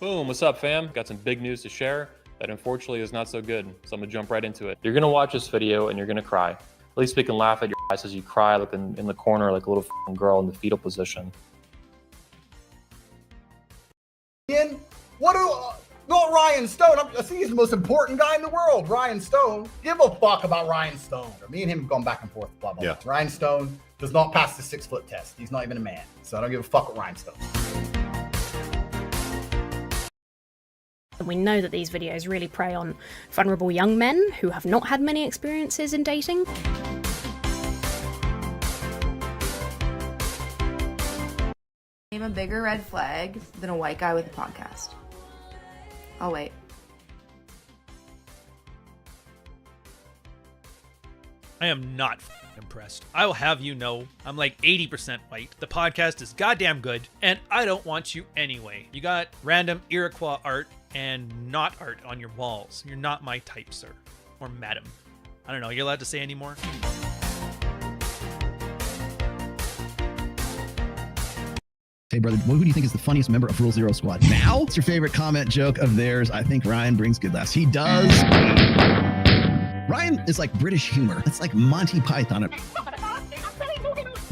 Boom, what's up fam? Got some big news to share that unfortunately is not so good, so I'm gonna jump right into it. You're gonna watch this video and you're gonna cry. At least we can laugh at your eyes as you cry like in the corner like a little f***ing girl in the fetal position. Not Ryan Stone. I think he's the most important guy in the world. Ryan Stone. Give a fuck about Ryan Stone. Me and him have gone back and forth. Blah, blah, blah. Ryan Stone does not pass the 6-foot test. He's not even a man. So I don't give a fuck with Ryan Stone. We know that these videos really prey on vulnerable young men who have not had many experiences in dating. Name a bigger red flag than a white guy with a podcast. I'll wait. I am not impressed. I will have you know, I'm like 80% white. The podcast is goddamn good, and I don't want you anyway. You got random Iroquois art and not art on your walls. You're not my type, sir. Or madam. I don't know, you're allowed to say any more? Hey brother, who do you think is the funniest member of Rule Zero Squad now? What's your favorite comment joke of theirs? I think Ryan brings good laughs. He does. Ryan is like British humor. It's like Monty Python.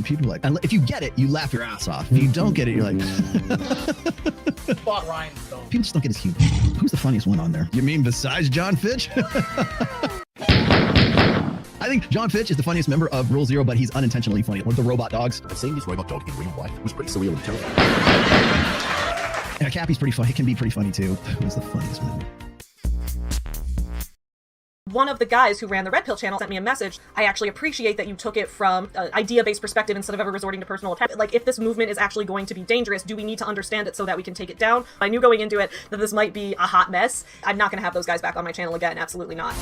People are like, if you get it, you laugh your ass off. If you don't get it, you're like... Fuck Ryan Stone. People just don't get his humor. Who's the funniest one on there? You mean besides John Fitch? I think John Fitch is the funniest member of Rule Zero, but he's unintentionally funny. With the robot dogs. Seeing these robot dogs in real life was pretty surreal and terrifying. Yeah, Cappy's pretty funny. He can be pretty funny too. Who's the funniest member? One of the guys who ran the Red Pill channel sent me a message. I actually appreciate that you took it from an idea-based perspective instead of ever resorting to personal attack. Like, if this movement is actually going to be dangerous, do we need to understand it so that we can take it down? I knew going into it that this might be a hot mess. I'm not going to have those guys back on my channel again. Absolutely not.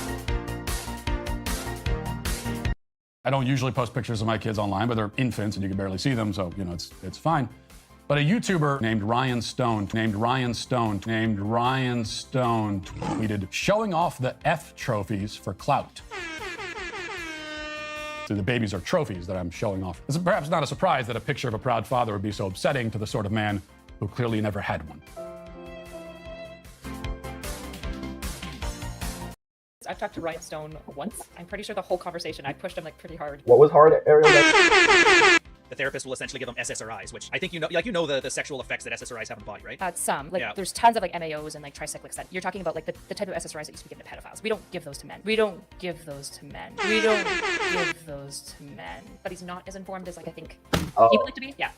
I don't usually post pictures of my kids online, but they're infants and you can barely see them, so, you know, it's fine. But a YouTuber named Ryan Stone tweeted, showing off the F trophies for clout. So the babies are trophies that I'm showing off. It's perhaps not a surprise that a picture of a proud father would be so upsetting to the sort of man who clearly never had one. I've talked to Ryan Stone once. I'm pretty sure the whole conversation I pushed him like pretty hard. What was hard, Ariel? The therapist will essentially give them SSRIs, which I think the sexual effects that SSRIs have on the body, right? Some. There's tons of like MAOs and like tricyclics that you're talking about, like the type of SSRIs that used to be given to pedophiles. We don't give those to men. We don't give those to men. But he's not as informed as like I think he would like to be. Yeah.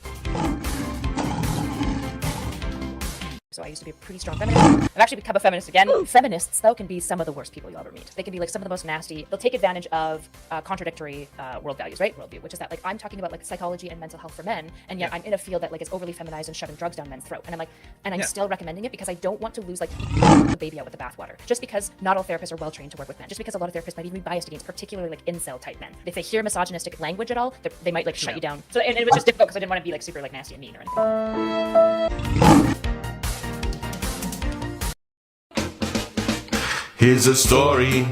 So I used to be a pretty strong feminist. I've actually become a feminist again. Feminists, though, can be some of the worst people you'll ever meet. They can be like some of the most nasty. They'll take advantage of contradictory world values, right? Worldview, which is that like I'm talking about like psychology and mental health for men, and yet I'm in a field that like is overly feminized and shoving drugs down men's throat. And I'm like, I'm still recommending it because I don't want to lose like the baby out with the bathwater. Just because not all therapists are well trained to work with men. Just because a lot of therapists might even be biased against particularly like incel type men. If they hear misogynistic language at all, they might like shut you down. So and it was just difficult because I didn't want to be like super like nasty and mean or anything. Here's a story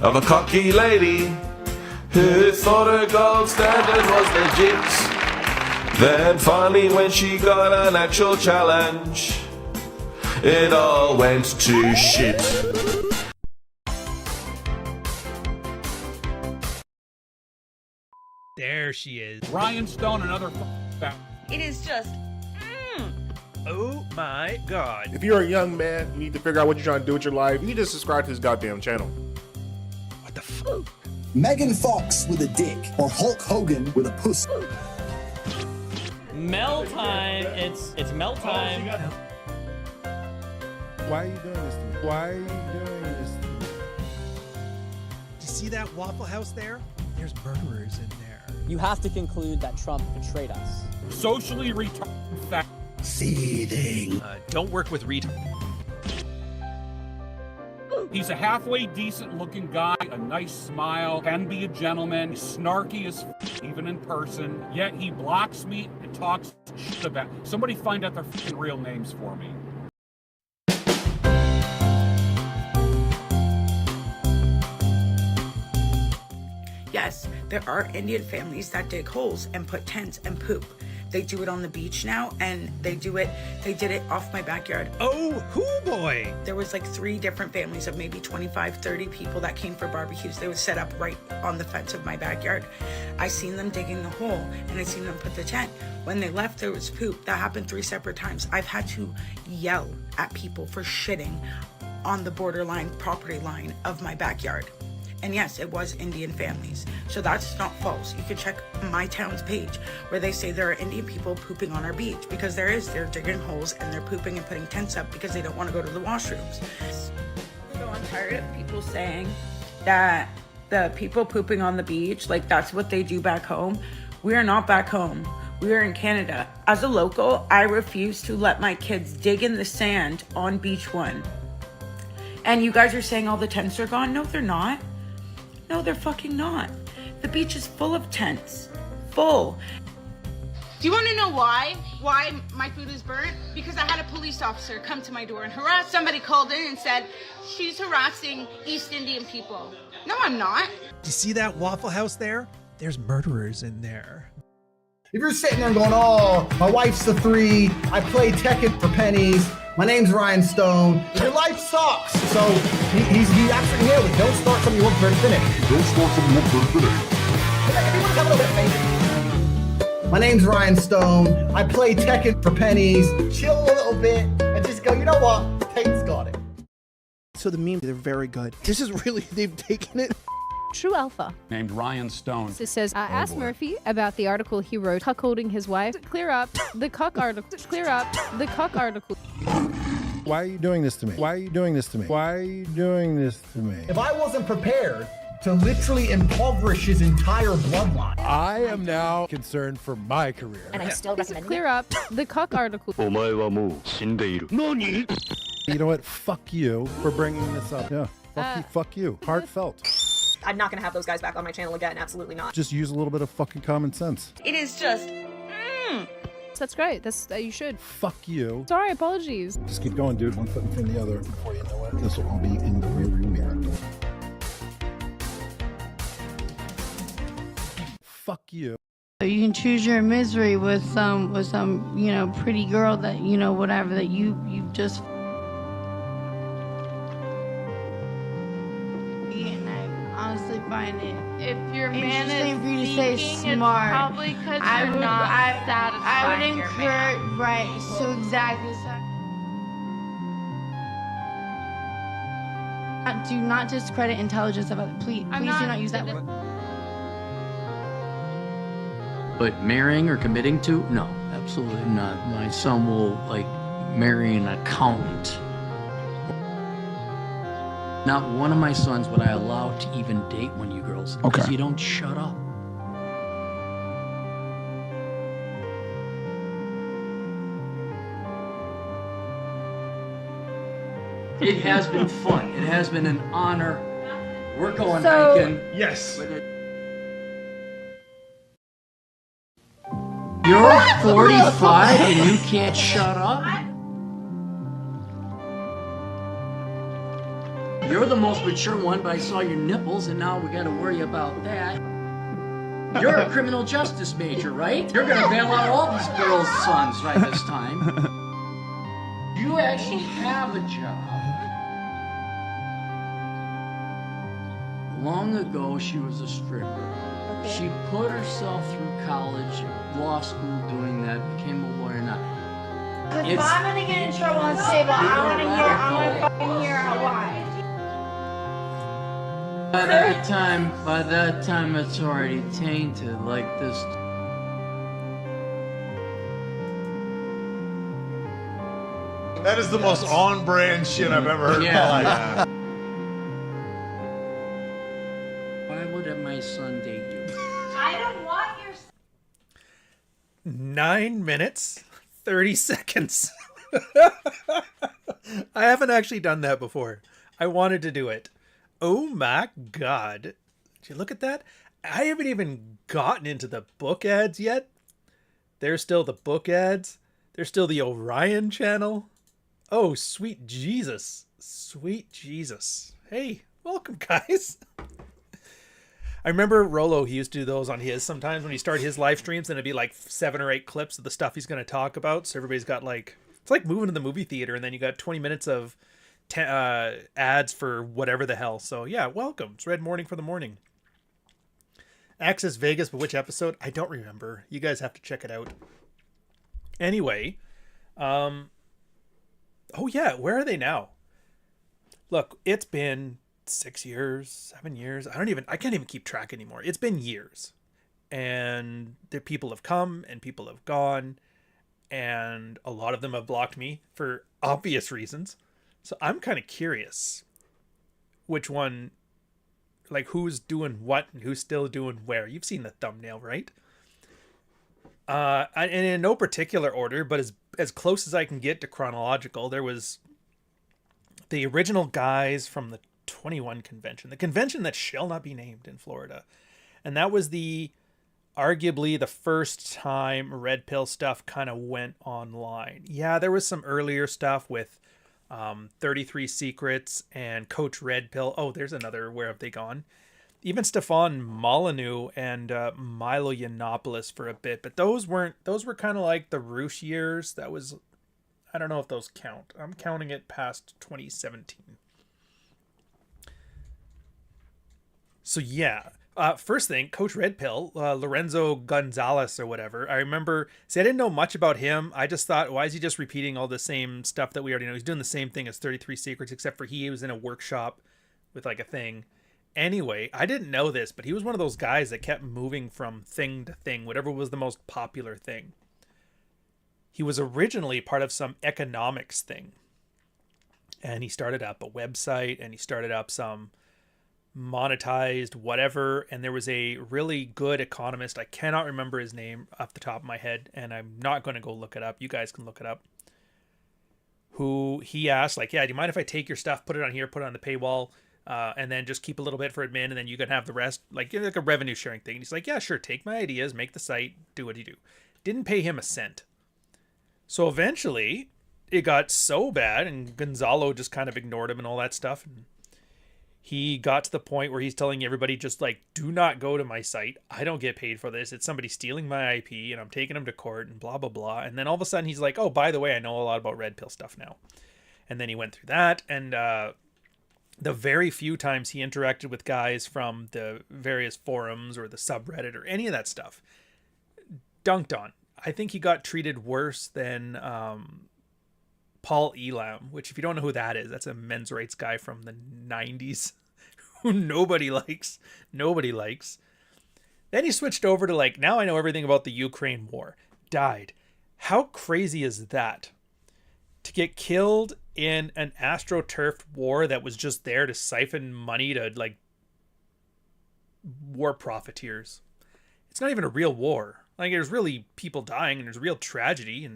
of a cocky lady who thought her gold standard was legit. Then finally when she got an actual challenge, it all went to shit. There she is. Ryan Stone, another It is just... Oh my god. If you're a young man, you need to figure out what you're trying to do with your life, you need to subscribe to this goddamn channel. What the fuck? Megan Fox with a dick, or Hulk Hogan with a pussy. Mel time. It's Mel time. Why are you doing this to me? Why are you doing this to me? You see that Waffle House there? There's murderers in there. You have to conclude that Trump betrayed us. Socially retarded fact. Seething. Don't work with retard. He's a halfway decent looking guy, a nice smile, can be a gentleman, snarky as even in person, yet he blocks me and talks shit about. Somebody find out their fucking real names for me. Yes, there are Indian families that dig holes and put tents and poop. They do it on the beach now, and they did it off my backyard. Oh, hoo boy. There was like 3 different families of maybe 25, 30 people that came for barbecues. They would set up right on the fence of my backyard. I seen them digging the hole, and I seen them put the tent. When they left, there was poop. That happened 3 separate times. I've had to yell at people for shitting on the borderline property line of my backyard. And yes, it was Indian families. So that's not false. You can check my town's page where they say there are Indian people pooping on our beach, because there is. They're digging holes and they're pooping and putting tents up because they don't want to go to the washrooms. So I'm tired of people saying that the people pooping on the beach, like that's what they do back home. We are not back home. We are in Canada. As a local, I refuse to let my kids dig in the sand on beach 1. And you guys are saying all the tents are gone? No, they're not. No, they're fucking not. The beach is full of tents. Full. Do you want to know why? Why my food is burnt? Because I had a police officer come to my door and harass. Somebody called in and said, she's harassing East Indian people. No, I'm not. You see that Waffle House there? There's murderers in there. If you're sitting there going, oh, my wife's a 3, I play Tekken for pennies, my name's Ryan Stone, your life sucks. So he actually nailed it. Don't start something you won't finish. Don't start something you won't finish. Everyone have a little bit of faith. My name's Ryan Stone, I play Tekken for pennies, chill a little bit, and just go, you know what, Tate's got it. So the meme, they're very good. This is really, they've taken it. True Alpha. Named Ryan Stone. It says, ask Murphy about the article he wrote, cuckolding his wife. Clear up the cuck article. Clear up the cuck article. Why are you doing this to me? Why are you doing this to me? Why are you doing this to me? If I wasn't prepared to literally impoverish his entire bloodline. I am now concerned for my career. And I still recommend Clear up the cuck article. You know what? Fuck you for bringing this up. Yeah. Fuck you. Heartfelt. I'm not gonna have those guys back on my channel again. Absolutely not. Just use a little bit of fucking common sense. It is just, That's great. That's you should. Fuck you. Sorry, apologies. Just keep going, dude. One foot in front of the other. Before you know it, this will all be in the rearview mirror. Fuck you. You can choose your misery with some, pretty girl that, whatever, that you just. And I honestly find it. If your man is for you to say smart, probably because you're not satisfied. I would encourage, right? So exactly. Do not discredit intelligence of others. Please do not use that word. But marrying or committing to? No, absolutely not. My son will, marry an accountant. Not one of my sons would I allow to even date one of you girls. Because you don't shut up. It has been fun. It has been an honor. We're going hiking. Yes. You're 45 and you can't shut up? You're the most mature one, but I saw your nipples and now we gotta worry about that. You're a criminal justice major, right? You're gonna bail out all these girls' sons right this time. You actually have a job. Long ago, she was a stripper. She put herself through college, law school doing that, became a lawyer now. If I'm gonna get in trouble on table, I wanna fucking hear out why. By that time it's already tainted like this. That is the most on-brand shit I've ever heard in my life. Why would my son date you? I don't want your 9 minutes, 30 seconds. I haven't actually done that before. I wanted to do it. Oh my God. Did you look at that? I haven't even gotten into the book ads yet. There's still the book ads. There's still the Orion channel. Oh, sweet Jesus. Sweet Jesus. Hey, welcome, guys. I remember Rolo, he used to do those on his sometimes when he started his live streams, and it'd be like 7 or 8 clips of the stuff he's going to talk about. So everybody's got like, it's like moving to the movie theater, and then you got 20 minutes of ads for whatever the hell. So yeah, welcome. It's Red Morning for the morning. Access Vegas, but which episode? I don't remember. You guys have to check it out. Anyway, oh yeah, where are they now? Look, it's been 6 years, 7 years. I can't even keep track anymore. It's been years. And the people have come and people have gone. And a lot of them have blocked me for obvious reasons. So I'm kind of curious which one, like who's doing what and who's still doing where. You've seen the thumbnail, right? And in no particular order, but as close as I can get to chronological, there was the original guys from the 21 convention, the convention that shall not be named in Florida. And that was arguably the first time Red Pill stuff kind of went online. Yeah, there was some earlier stuff with 33 Secrets and Coach Red Pill. Oh, there's another Where Have They Gone? Even Stefan Molyneux and Milo Yiannopoulos for a bit, but those were kind of like the Roosh years. That was, I don't know if those count. I'm counting it past 2017. So yeah, first thing, Coach Red Pill, Lorenzo Gonzalez or whatever. I remember, I didn't know much about him. I just thought, why is he just repeating all the same stuff that we already know? He's doing the same thing as 33 Secrets, except for he was in a workshop with like a thing. Anyway, I didn't know this, but he was one of those guys that kept moving from thing to thing, whatever was the most popular thing. He was originally part of some economics thing. And he started up a website, and he started up some monetized whatever, and there was a really good economist, I cannot remember his name off the top of my head, and I'm not going to go look it up, you guys can look it up, who he asked, like, yeah, do you mind if I take your stuff, put it on here, put it on the paywall, and then just keep a little bit for admin, and then you can have the rest, like a revenue sharing thing. And he's like, yeah, sure, take my ideas, make the site, do what you do. Didn't pay him a cent. So eventually it got so bad, and Gonzalo just kind of ignored him and all that stuff, and he got to the point where he's telling everybody, just like, do not go to my site. I don't get paid for this. It's somebody stealing my IP, and I'm taking him to court, and blah, blah, blah. And then all of a sudden he's like, oh, by the way, I know a lot about Red Pill stuff now. And then he went through that, and the very few times he interacted with guys from the various forums or the subreddit or any of that stuff, dunked on. I think he got treated worse than Paul Elam, which, if you don't know who that is, that's a men's rights guy from the 90s who nobody likes. Then he switched over to, like, now I know everything about the Ukraine war. Died. How crazy is that? To get killed in an astroturfed war that was just there to siphon money to, like, war profiteers. It's not even a real war. Like, there's really people dying and there's real tragedy,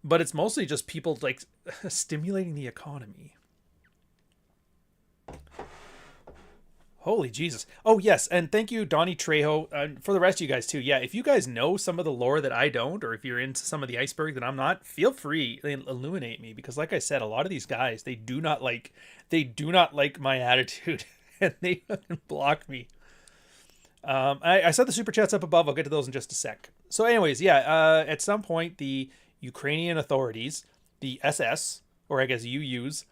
but it's mostly just people, like, stimulating the economy. Holy Jesus. Oh, yes. And thank you, Donnie Trejo. For the rest of you guys, too. Yeah, if you guys know some of the lore that I don't, or if you're into some of the iceberg that I'm not, feel free to illuminate me. Because like I said, a lot of these guys, they do not like my attitude. And they block me. I saw the super chats up above. I'll get to those in just a sec. So anyways, yeah, at some point, the Ukrainian authorities, the SS, or I guess UUs,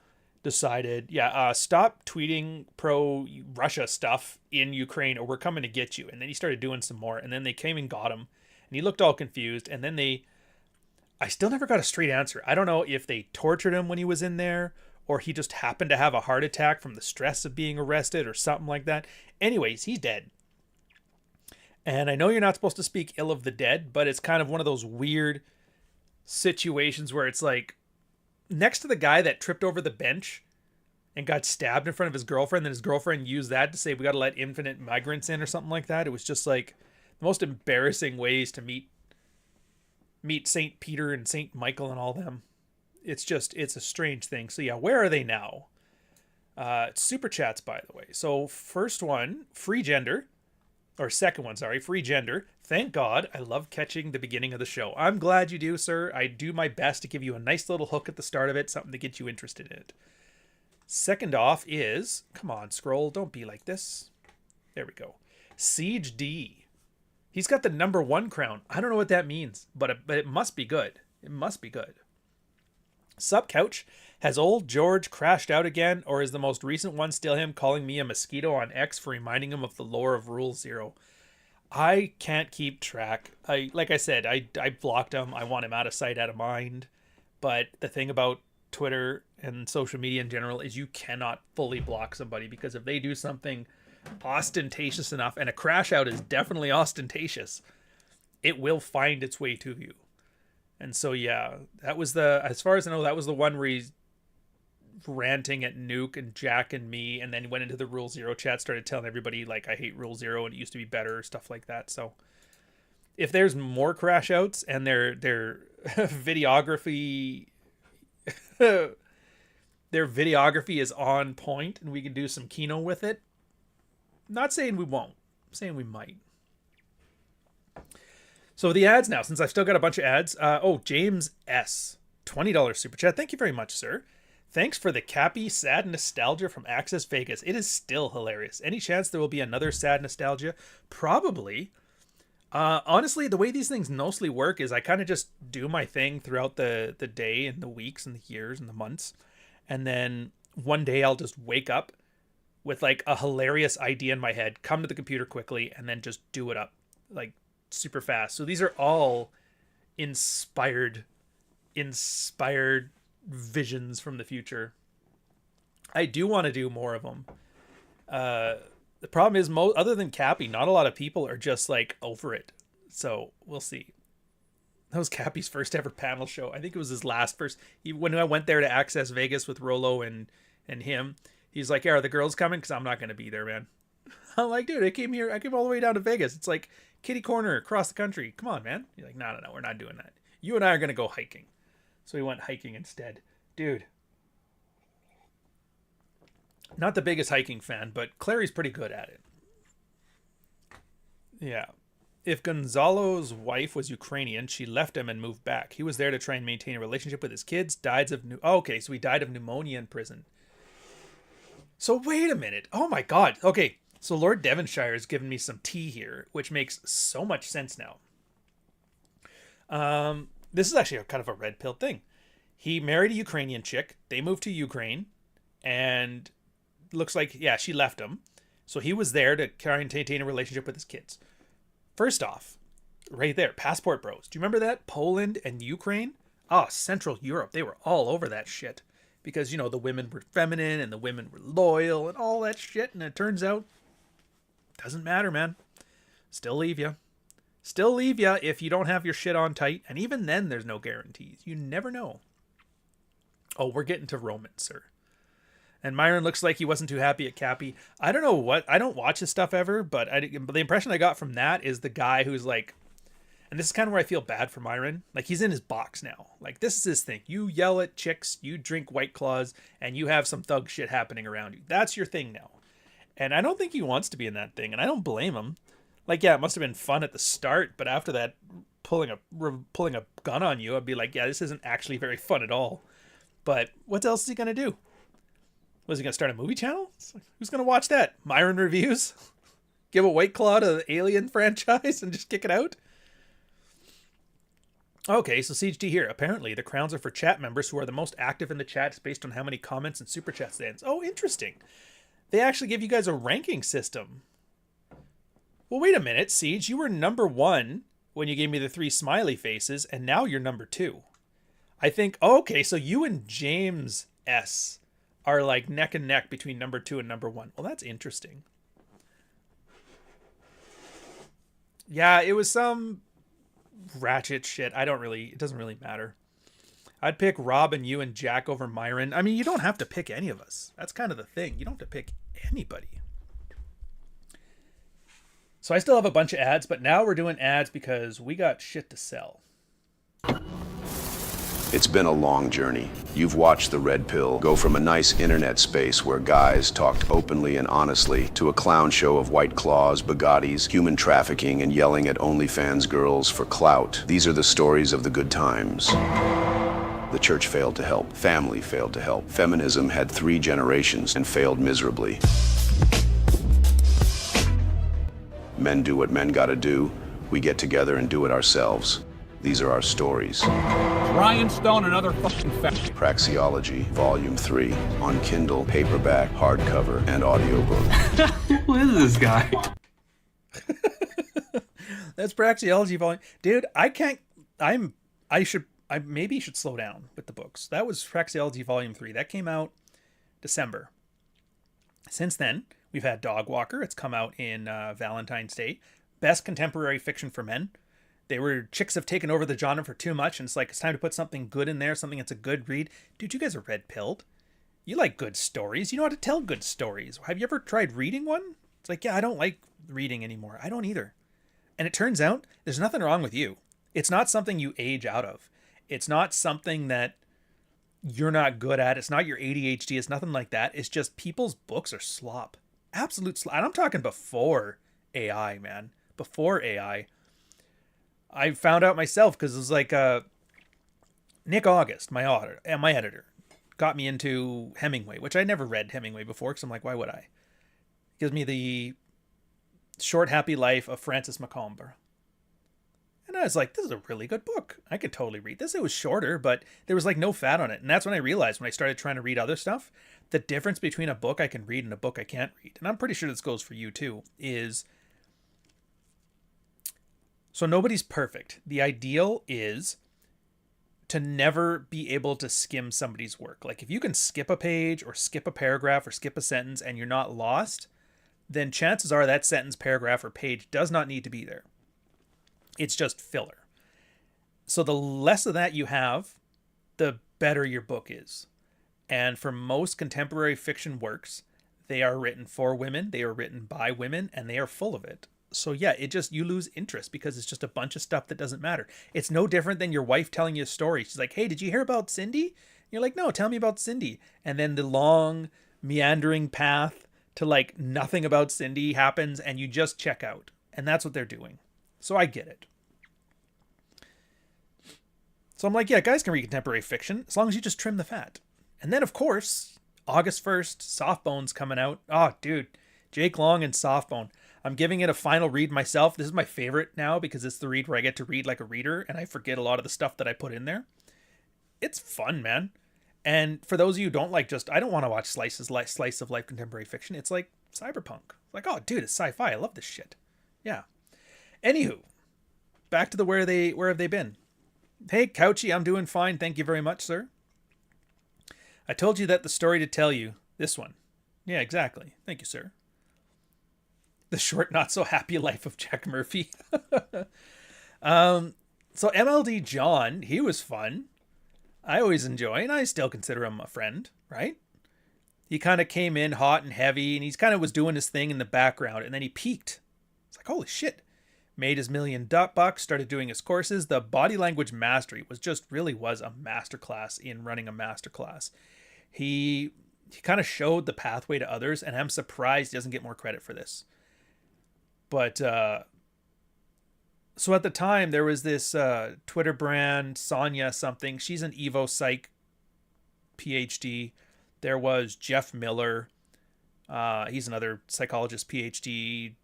decided, stop tweeting pro-Russia stuff in Ukraine or we're coming to get you. And then he started doing some more, and then they came and got him, and he looked all confused, and then I still never got a straight answer. I don't know if they tortured him when he was in there, or he just happened to have a heart attack from the stress of being arrested or something like that. Anyways, he's dead. And I know you're not supposed to speak ill of the dead, but it's kind of one of those weird situations where it's like, next to the guy that tripped over the bench and got stabbed in front of his girlfriend, then his girlfriend used that to say, we got to let infinite migrants in or something like that. It was just like the most embarrassing ways to meet St. Peter and St. Michael and all them. It's a strange thing. So yeah, where are they now? Super chats, by the way. So first one, free gender. Or second one, sorry, free gender. Thank God. I love catching the beginning of the show. I'm glad you do, sir. I do my best to give you a nice little hook at the start of it, something to get you interested in it. Second off is, come on, scroll, don't be like this. There we go. Siege D. He's got the #1 crown. I don't know what that means, but it must be good. It must be good. Sup, Couch? Has old George crashed out again, or is the most recent one still him calling me a mosquito on X for reminding him of the lore of Rule 0? I can't keep track. Like I said, I blocked him. I want him out of sight, out of mind. But the thing about Twitter and social media in general is you cannot fully block somebody, because if they do something ostentatious enough, and a crash out is definitely ostentatious, it will find its way to you. And so, yeah, that was as far as I know, that was the one where he's ranting at Nuke and Jack and me, and then went into the Rule 0 chat, started telling everybody, like, I hate Rule 0 and it used to be better, stuff like that. So if there's more crash outs and their videography their videography is on point and we can do some Kino with it, not saying we won't, I'm saying we might. So the ads now, since I've still got a bunch of ads. James S. $20 super chat. Thank you very much, sir. Thanks for the Cappy sad nostalgia from Access Vegas. It is still hilarious. Any chance there will be another sad nostalgia? Probably. Honestly, the way these things mostly work is I kind of just do my thing throughout the day and the weeks and the years and the months. And then one day I'll just wake up with like a hilarious idea in my head, come to the computer quickly, and then just do it up like super fast. So these are all inspired visions from the future. I do want to do more of them. The problem is, other than Cappy, not a lot of people are just like over it. So we'll see. That was Cappy's first ever panel show. I think it was his last when I went there to Access Vegas with Rolo and him, he's like, yeah, are the girls coming? Because I'm not going to be there, man. I'm like, dude, I came all the way down to Vegas. It's like kitty corner across the country. Come on, man. You're like, no, we're not doing that. You and I are going to go hiking. So we went hiking instead. Dude. Not the biggest hiking fan, but Clary's pretty good at it. Yeah. If Gonzalo's wife was Ukrainian, she left him and moved back. He was there to try and maintain a relationship with his kids. So he died of pneumonia in prison. So wait a minute. Oh my God. Okay. So Lord Devonshire has given me some tea here, which makes so much sense now. This is actually kind of a red pill thing. He married a Ukrainian chick. They moved to Ukraine, and looks like, yeah, she left him. So he was there to try and maintain a relationship with his kids. First off, right there, passport bros. Do you remember that? Poland and Ukraine? Oh, Central Europe. They were all over that shit. Because, the women were feminine and the women were loyal and all that shit. And it turns out, doesn't matter, man. Still leave you. Still leave you if you don't have your shit on tight. And even then, there's no guarantees. You never know. Oh, we're getting to Roman, sir. And Myron looks like he wasn't too happy at Cappy. I don't know what... I don't watch his stuff ever, but the impression I got from that is the guy who's like... And this is kind of where I feel bad for Myron. Like, he's in his box now. Like, this is his thing. You yell at chicks, you drink White Claws, and you have some thug shit happening around you. That's your thing now. And I don't think he wants to be in that thing, and I don't blame him. Like, yeah, it must have been fun at the start, but after that, pulling a gun on you, I'd be like, yeah, this isn't actually very fun at all. But what else is he going to do? Was he going to start a movie channel? Who's going to watch that? Myron Reviews? Give a White Claw to the Alien franchise and just kick it out? Okay, so Siege D here. Apparently, the crowns are for chat members who are the most active in the chats based on how many comments and super chats they answer. Oh, interesting. They actually give you guys a ranking system. Well, wait a minute, Siege. You were #1 when you gave me the 3 smiley faces, and now you're #2. I think, okay, so you and James S. are like neck and neck between #2 and #1. Well, that's interesting. Yeah, it was some ratchet shit. It doesn't really matter. I'd pick Rob and you and Jack over Myron. I mean, you don't have to pick any of us. That's kind of the thing. You don't have to pick anybody. So I still have a bunch of ads, but now we're doing ads because we got shit to sell. It's been a long journey. You've watched the Red Pill go from a nice internet space where guys talked openly and honestly to a clown show of White Claws, Bugattis, human trafficking, and yelling at OnlyFans girls for clout. These are the stories of the good times. The church failed to help. Family failed to help. Feminism had 3 generations and failed miserably. Men do what men gotta do. We get together and do it ourselves. These are our stories. Ryan Stone, another fucking fat. Praxeology, Volume 3, on Kindle, paperback, hardcover, and audiobook. Who is this guy? That's Praxeology volume. Dude, I maybe should slow down with the books. That was Praxeology volume 3. That came out December. Since then, we've had Dogwalker. It's come out in Valentine's Day. Best contemporary fiction for men. Chicks have taken over the genre for too much, and it's time to put something good in there, something that's a good read. Dude, you guys are red-pilled. You like good stories. You know how to tell good stories. Have you ever tried reading one? It's like, yeah, I don't like reading anymore. I don't either. And it turns out there's nothing wrong with you. It's not something you age out of. It's not something that you're not good at. It's not your ADHD. It's nothing like that. It's just people's books are slop. Absolute slop. And I'm talking before AI, man. Before AI. I found out myself because it was like Nick August, my editor, got me into Hemingway, which I never read Hemingway before because I'm like, why would I? Gives me the Short Happy Life of Francis Macomber. And I was like, this is a really good book. I could totally read this. It was shorter, but there was no fat on it. And that's when I realized, when I started trying to read other stuff, the difference between a book I can read and a book I can't read, and I'm pretty sure this goes for you too, is... So nobody's perfect. The ideal is to never be able to skim somebody's work. Like if you can skip a page or skip a paragraph or skip a sentence and you're not lost, then chances are that sentence, paragraph, or page does not need to be there. It's just filler. So the less of that you have, the better your book is. And for most contemporary fiction works, they are written for women, they are written by women, and they are full of it. So yeah, you lose interest because it's just a bunch of stuff that doesn't matter. It's no different than your wife telling you a story. She's like, hey, did you hear about Cindy? And you're like, no, tell me about Cindy. And then the long meandering path to nothing about Cindy happens and you just check out. And that's what they're doing. So I get it. So I'm like, yeah, guys can read contemporary fiction as long as you just trim the fat. And then of course, August 1st, Softbone's coming out. Oh, dude, Jake Long and Softbone. I'm giving it a final read myself. This is my favorite now because it's the read where I get to read like a reader and I forget a lot of the stuff that I put in there. It's fun, man. And for those of you who don't I don't want to watch slice of life contemporary fiction. It's like cyberpunk. Like, oh, dude, it's sci-fi. I love this shit. Yeah. Anywho, back to where have they been? Hey, Couchy, I'm doing fine. Thank you very much, sir. I told you that the story to tell you. This one. Yeah, exactly. Thank you, sir. The Short Not So Happy Life of Jack Murphy. So MLD John, he was fun. I always enjoy, and I still consider him a friend, right? He kind of came in hot and heavy, and he's kind of was doing his thing in the background, and then he peaked. It's like, holy shit. Made his $1 million bucks, started doing his courses. The body language mastery was a masterclass in running a masterclass. He kind of showed the pathway to others, and I'm surprised he doesn't get more credit for this. But, so at the time, there was this Twitter brand, Sonia something. She's an Evo Psych PhD. There was Jeff Miller. He's another psychologist PhD.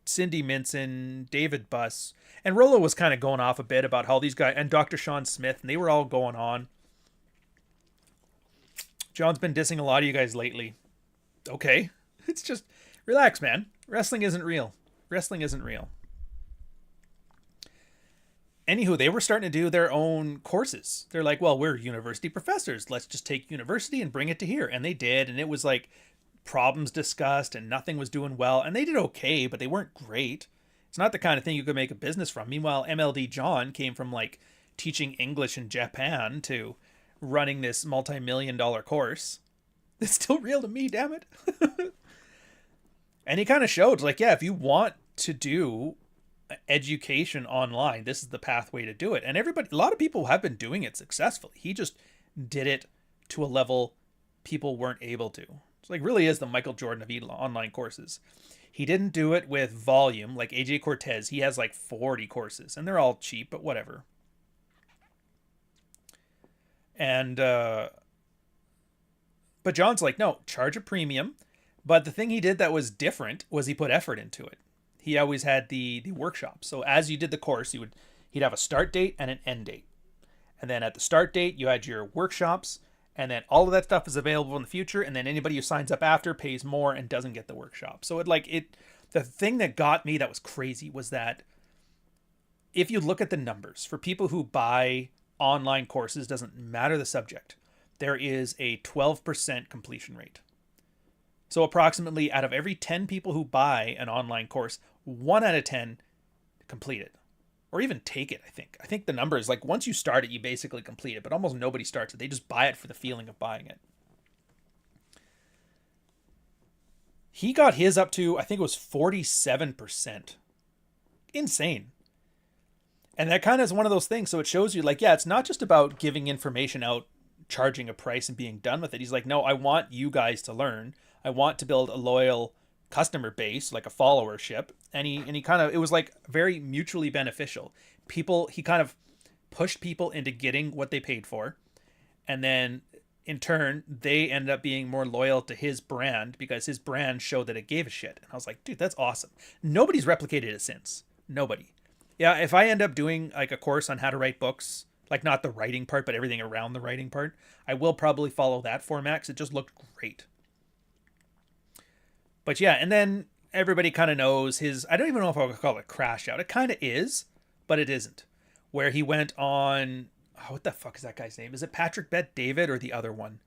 Cindy Minson, David Buss. And Rollo was kind of going off a bit about how these guys, and Dr. Sean Smith, and they were all going on. John's been dissing a lot of you guys lately. Okay. It's just, relax, man. Wrestling isn't real. Wrestling isn't real. Anywho, they were starting to do their own courses. They're like, well, we're university professors. Let's just take university and bring it to here. And they did. And it was like problems discussed and nothing was doing well. And they did okay, but they weren't great. It's not the kind of thing you could make a business from. Meanwhile, MLD John came from teaching English in Japan to running this multi-million-dollar course. It's still real to me, damn it. And he kind of showed, yeah, if you want to do education online, this is the pathway to do it. And a lot of people have been doing it successfully. He just did it to a level people weren't able to. It's really is the Michael Jordan of online courses. He didn't do it with volume like AJ Cortez. He has 40 courses and they're all cheap, but whatever. And, but John's no, charge a premium. But the thing he did that was different was he put effort into it. he always had the workshop. So as you did the course, he'd have a start date and an end date. And then at the start date, you had your workshops, and then all of that stuff is available in the future. And then anybody who signs up after pays more and doesn't get the workshop. So the thing that got me that was crazy was that if you look at the numbers for people who buy online courses, doesn't matter the subject, there is a 12% completion rate. So approximately out of every 10 people who buy an online course, 1 out of 10 complete it. Or even take it, I think. I think the number is like once you start it, you basically complete it. But almost nobody starts it. They just buy it for the feeling of buying it. He got his up to, I think it was 47%. Insane. And that kind of is one of those things. So it shows you like, yeah, it's not just about giving information out, charging a price and being done with it. He's like, no, I want you guys to learn. I want to build a loyal customer base, like a followership. And he kind of, it was like very mutually beneficial. He kind of pushed people into getting what they paid for. And then in turn, they ended up being more loyal to his brand because his brand showed that it gave a shit. And I was like, dude, that's awesome. Nobody's replicated it since. Nobody. Yeah, if I end up doing like a course on how to write books, like not the writing part, but everything around the writing part, I will probably follow that format because it just looked great. But yeah, and then everybody kind of knows I don't even know if I would call it crash out. It kind of is, but it isn't. Where he went on, what the fuck is that guy's name? Is it Patrick Bet David or the other one?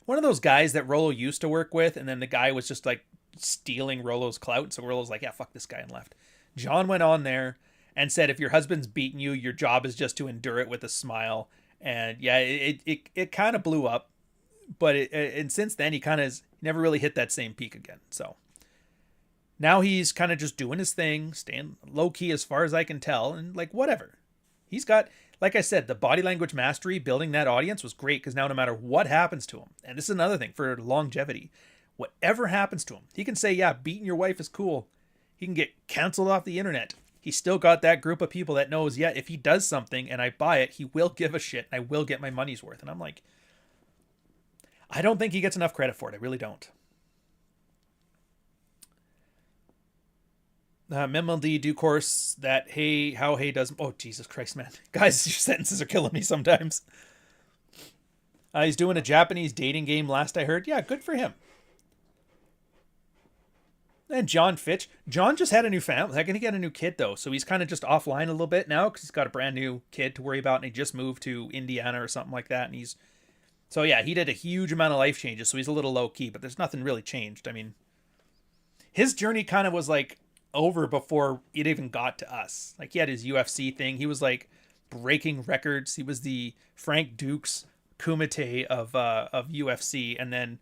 One of those guys that Rollo used to work with, and then the guy was just like stealing Rollo's clout. So Rollo's like, yeah, fuck this guy, and left. John went on there and said, if your husband's beating you, your job is just to endure it with a smile. And yeah, it kind of blew up. But and since then, he kind of never really hit that same peak again. So now he's kind of just doing his thing, staying low key as far as I can tell. And like, whatever. He's got, like I said, the body language mastery, building that audience was great. Because now no matter what happens to him, and this is another thing for longevity, whatever happens to him, he can say, yeah, beating your wife is cool. He can get canceled off the internet. He's still got that group of people that knows, yeah, if he does something and I buy it, he will give a shit and I will get my money's worth. And I'm like, I don't think he gets enough credit for it. I really don't. MMLD do course that how does, oh, Jesus Christ, man. Guys, your sentences are killing me sometimes. He's doing a Japanese dating game last I heard. Yeah, good for him. And John Fitch. John just had a new family. He's going to get a new kid, though. So he's kind of just offline a little bit now because he's got a brand new kid to worry about. And he just moved to Indiana or something like that. And so yeah, he did a huge amount of life changes. So he's a little low key, but there's nothing really changed. I mean, his journey kind of was like over before it even got to us. Like he had his UFC thing. He was like breaking records. He was the Frank Dukes Kumite of UFC. And then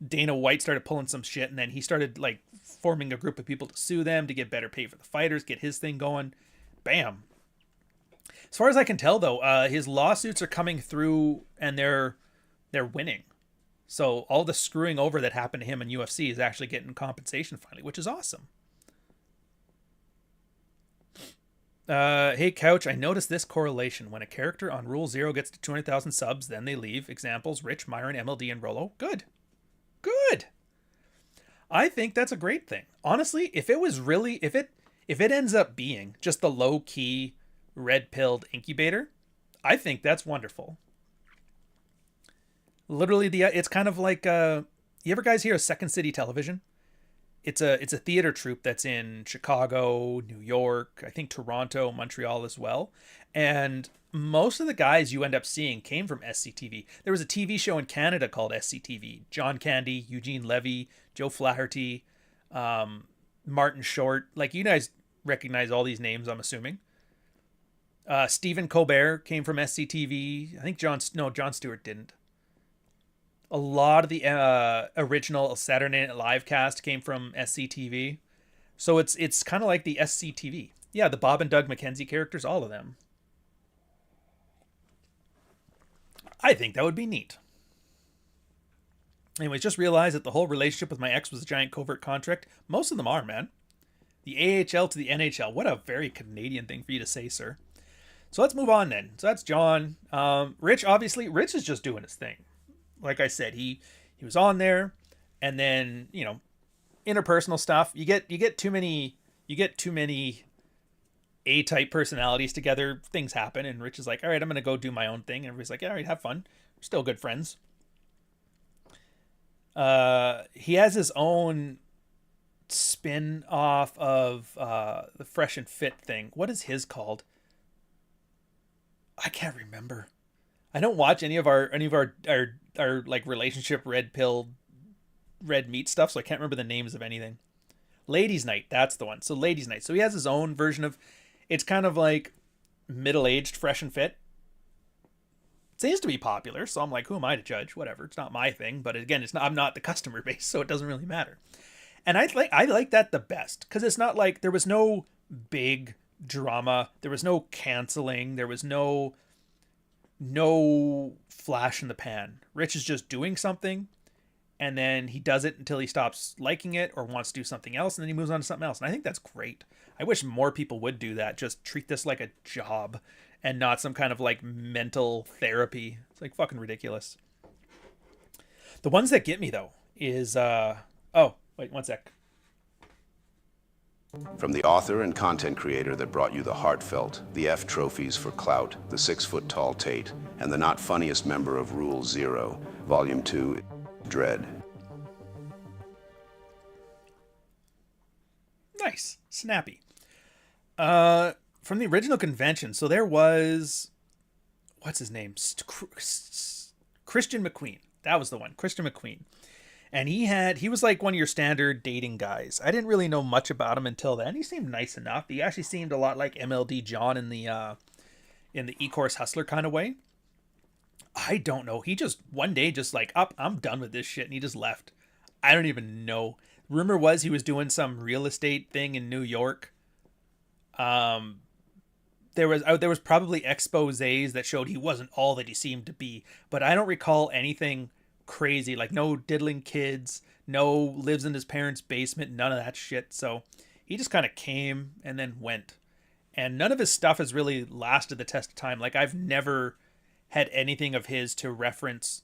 Dana White started pulling some shit. And then he started like forming a group of people to sue them to get better pay for the fighters, get his thing going. Bam. As far as I can tell, though, his lawsuits are coming through and they're winning. So all the screwing over that happened to him in UFC is actually getting compensation finally, which is awesome. Hey, Couch, I noticed this correlation. When a character on Rule Zero gets to 200,000 subs, then they leave. Examples, Rich, Myron, MLD, and Rollo. Good. Good. I think that's a great thing. Honestly, if it ends up being just the low-key, red-pilled incubator, I think that's wonderful. Literally, it's kind of like, you ever guys hear of Second City Television? It's a theater troupe that's in Chicago, New York, I think Toronto, Montreal as well. And most of the guys you end up seeing came from SCTV. There was a TV show in Canada called SCTV. John Candy, Eugene Levy, Joe Flaherty, Martin Short. Like, you guys recognize all these names, I'm assuming. Stephen Colbert came from SCTV. I think John Stewart didn't. A lot of the original Saturday Night Live cast came from SCTV. So it's kind of like the SCTV. Yeah, the Bob and Doug McKenzie characters, all of them. I think that would be neat. Anyways, just realized that the whole relationship with my ex was a giant covert contract. Most of them are, man. The AHL to the NHL. What a very Canadian thing for you to say, sir. So let's move on then. So that's John. Rich, obviously, Rich is just doing his thing. Like I said, he was on there, and then, interpersonal stuff. You get too many you get too many A-type personalities together, things happen, and Rich is like, all right, I'm going to go do my own thing. And everybody's like, all right, have fun. We're still good friends. He has his own spin off of the Fresh and Fit thing. What is his called? I can't remember. I don't watch any of our like relationship red pill, red meat stuff, so I can't remember the names of anything. Ladies' Night, that's the one. So Ladies' Night. So he has his own version of, it's kind of like middle-aged Fresh and Fit. It seems to be popular, so I'm like, who am I to judge? Whatever, it's not my thing. But again, it's not. I'm not the customer base, so it doesn't really matter. And I like that the best, because it's not like there was no big drama, there was no canceling, there was no flash in the pan. Rich is just doing something, and then he does it until he stops liking it or wants to do something else, and then he moves on to something else. And I think that's great. I wish more people would do that. Just treat this like a job and not some kind of like mental therapy. It's like fucking ridiculous. The ones that get me though is oh, wait, one sec. From the author and content creator that brought you the heartfelt, the F trophies for clout, the 6-foot-tall Tate, and the not funniest member of Rule Zero, Volume 2, Dread. Nice. Snappy. From the original convention, so there was, what's his name? Christian McQueen. That was the one. Christian McQueen. And he was like one of your standard dating guys. I didn't really know much about him until then. He seemed nice enough. He actually seemed a lot like MLD John in the E-Course Hustler kind of way. I don't know. He just one day just like, I'm done with this shit, and he just left. I don't even know. Rumor was he was doing some real estate thing in New York. There was probably exposés that showed he wasn't all that he seemed to be, but I don't recall anything crazy, like no diddling kids, no lives in his parents' basement, none of that shit. So he just kind of came and then went, and none of his stuff has really lasted the test of time. Like I've never had anything of his to reference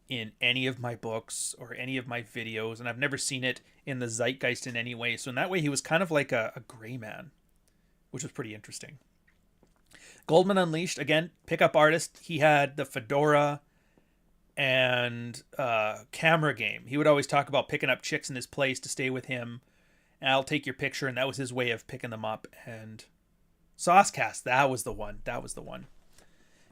in any of my books or any of my videos, and I've never seen it in the zeitgeist in any way. So in that way, he was kind of like a gray man, which was pretty interesting. Goldman Unleashed, again, pickup artist. He had the fedora and camera game. He would always talk about picking up chicks in his place to stay with him, and I'll take your picture, and that was his way of picking them up. And Saucecast, that was the one.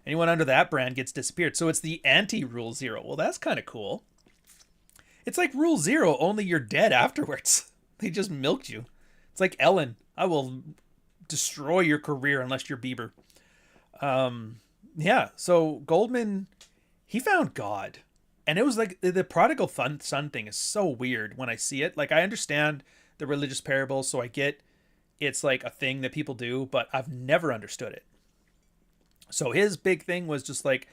Anyone under that brand gets disappeared. So it's the anti-Rule Zero. Well, that's kind of cool. It's like Rule Zero, only you're dead afterwards. They just milked you. It's like Ellen. I will destroy your career unless you're Bieber. Yeah, so Goldman, he found God. And it was like the prodigal son thing is so weird when I see it. Like, I understand the religious parables, so I get it's like a thing that people do, but I've never understood it. So his big thing was just like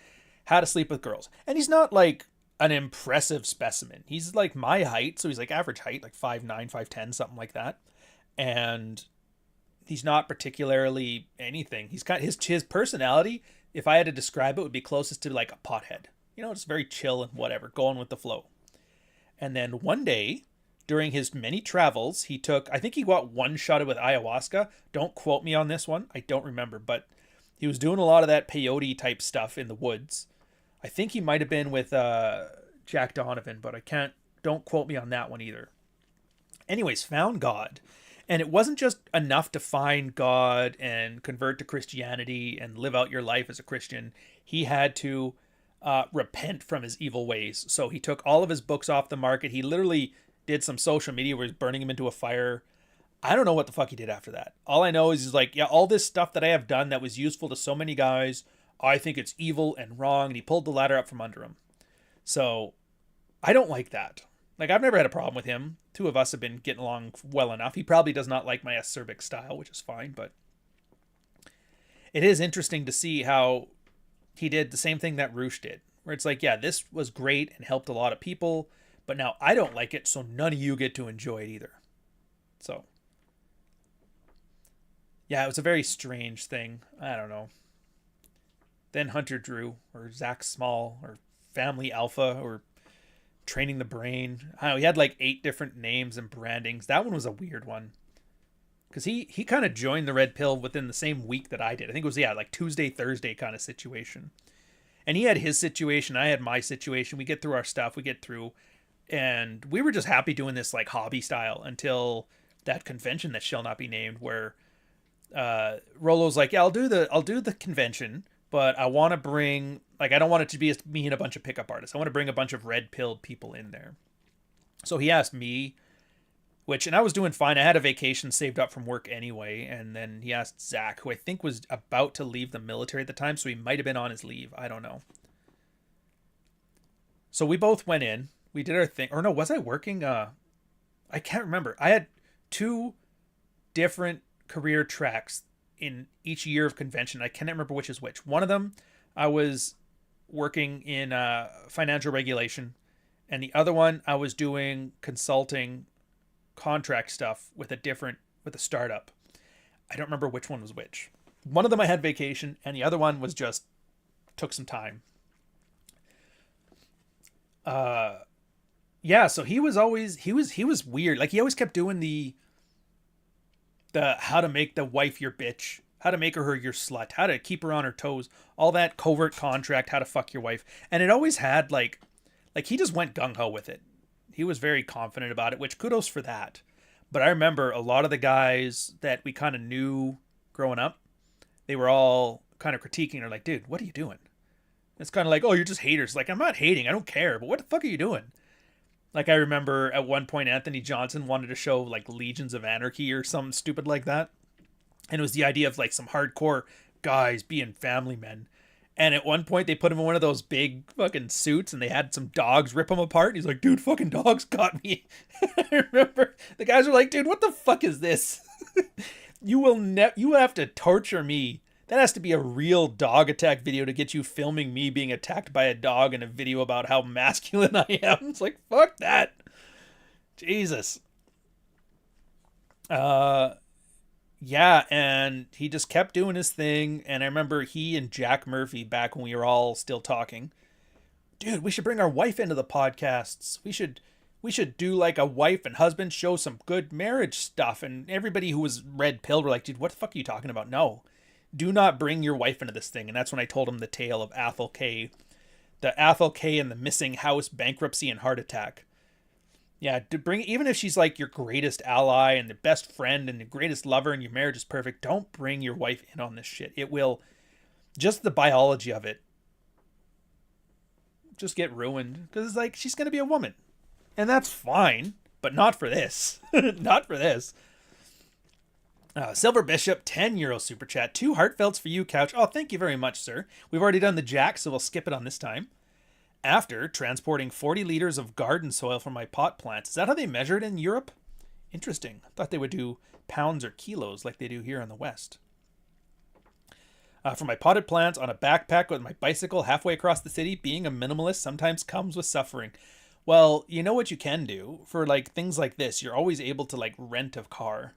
how to sleep with girls. And he's not like an impressive specimen. He's like my height, so he's like average height, like 5'9", 5'10", something like that. And he's not particularly anything. He's got his personality, if I had to describe it, would be closest to like a pothead. You know, just very chill and whatever, going with the flow. And then one day, during his many travels, I think he got one shot with ayahuasca. Don't quote me on this one. I don't remember, but he was doing a lot of that peyote type stuff in the woods. I think he might have been with Jack Donovan, but don't quote me on that one either. Anyways, found God. And it wasn't just enough to find God and convert to Christianity and live out your life as a Christian. He had to repent from his evil ways. So he took all of his books off the market. He literally did some social media where he's burning them into a fire. I don't know what the fuck he did after that. All I know is he's like, yeah, all this stuff that I have done that was useful to so many guys, I think it's evil and wrong. And he pulled the ladder up from under him. So I don't like that. Like, I've never had a problem with him. Two of us have been getting along well enough. He probably does not like my acerbic style, which is fine, but it is interesting to see how he did the same thing that Roosh did, where it's like, yeah, this was great and helped a lot of people, but now I don't like it, so none of you get to enjoy it either. So, yeah, it was a very strange thing. I don't know. Then Hunter Drew, or Zach Small, or Family Alpha, or Training the Brain. I don't know, he had like 8 different names and brandings. That one was a weird one. because he kind of joined the Red Pill within the same week that I did. I think it was, yeah, like Tuesday, Thursday kind of situation. And he had his situation, I had my situation. We get through our stuff, we get through, and we were just happy doing this like hobby style until that convention that shall not be named, where Rolo's like, yeah, I'll do the convention, but I want to bring, like, I don't want it to be just me and a bunch of pickup artists. I want to bring a bunch of red-pilled people in there. So he asked me, and I was doing fine. I had a vacation saved up from work anyway. And then he asked Zach, who I think was about to leave the military at the time. So he might have been on his leave. I don't know. So we both went in. We did our thing. Or no, was I working? I can't remember. I had 2 different career tracks in each year of convention. I cannot remember which is which. One of them, I was working in financial regulation. And the other one, I was doing consulting contract stuff with a startup. I don't remember which one was which. One of them I had vacation, and the other one was just took some time. Yeah, so he was weird. Like, he always kept doing the how to make the wife your bitch, how to make her your slut, how to keep her on her toes, all that covert contract, how to fuck your wife. And it always had like he just went gung-ho with it. He was very confident about it, which kudos for that. But I remember a lot of the guys that we kind of knew growing up, they were all kind of critiquing. They're like, dude, what are you doing? It's kind of like, oh, you're just haters. Like, I'm not hating. I don't care. But what the fuck are you doing? Like, I remember at one point, Anthony Johnson wanted to show like Legions of Anarchy or something stupid like that. And it was the idea of like some hardcore guys being family men. And at one point, they put him in one of those big fucking suits, and they had some dogs rip him apart. And he's like, dude, fucking dogs got me. I remember the guys were like, dude, what the fuck is this? You will have to torture me. That has to be a real dog attack video to get you filming me being attacked by a dog in a video about how masculine I am. It's like, fuck that. Jesus. Yeah, and he just kept doing his thing. And I remember he and Jack Murphy, back when we were all still talking, dude, we should bring our wife into the podcasts. We should do like a wife and husband show, some good marriage stuff. And everybody who was red pilled were like, dude, what the fuck are you talking about? No, do not bring your wife into this thing. And that's when I told him the tale of Athol K, and the missing house, bankruptcy, and heart attack. Yeah, to bring, even if she's like your greatest ally and the best friend and the greatest lover and your marriage is perfect, don't bring your wife in on this shit. It will, just the biology of it, just get ruined. Because it's like, she's going to be a woman. And that's fine, but not for this. Not for this. Silver Bishop, €10 super chat. 2 heartfelts for you, Couch. Oh, thank you very much, sir. We've already done the jack, so we'll skip it on this time. After transporting 40 liters of garden soil from my pot plants. Is that how they measure it in Europe? Interesting. I thought they would do pounds or kilos like they do here in the West. For my potted plants on a backpack with my bicycle halfway across the city, being a minimalist sometimes comes with suffering. Well, you know what you can do? For like things like this, you're always able to like rent a car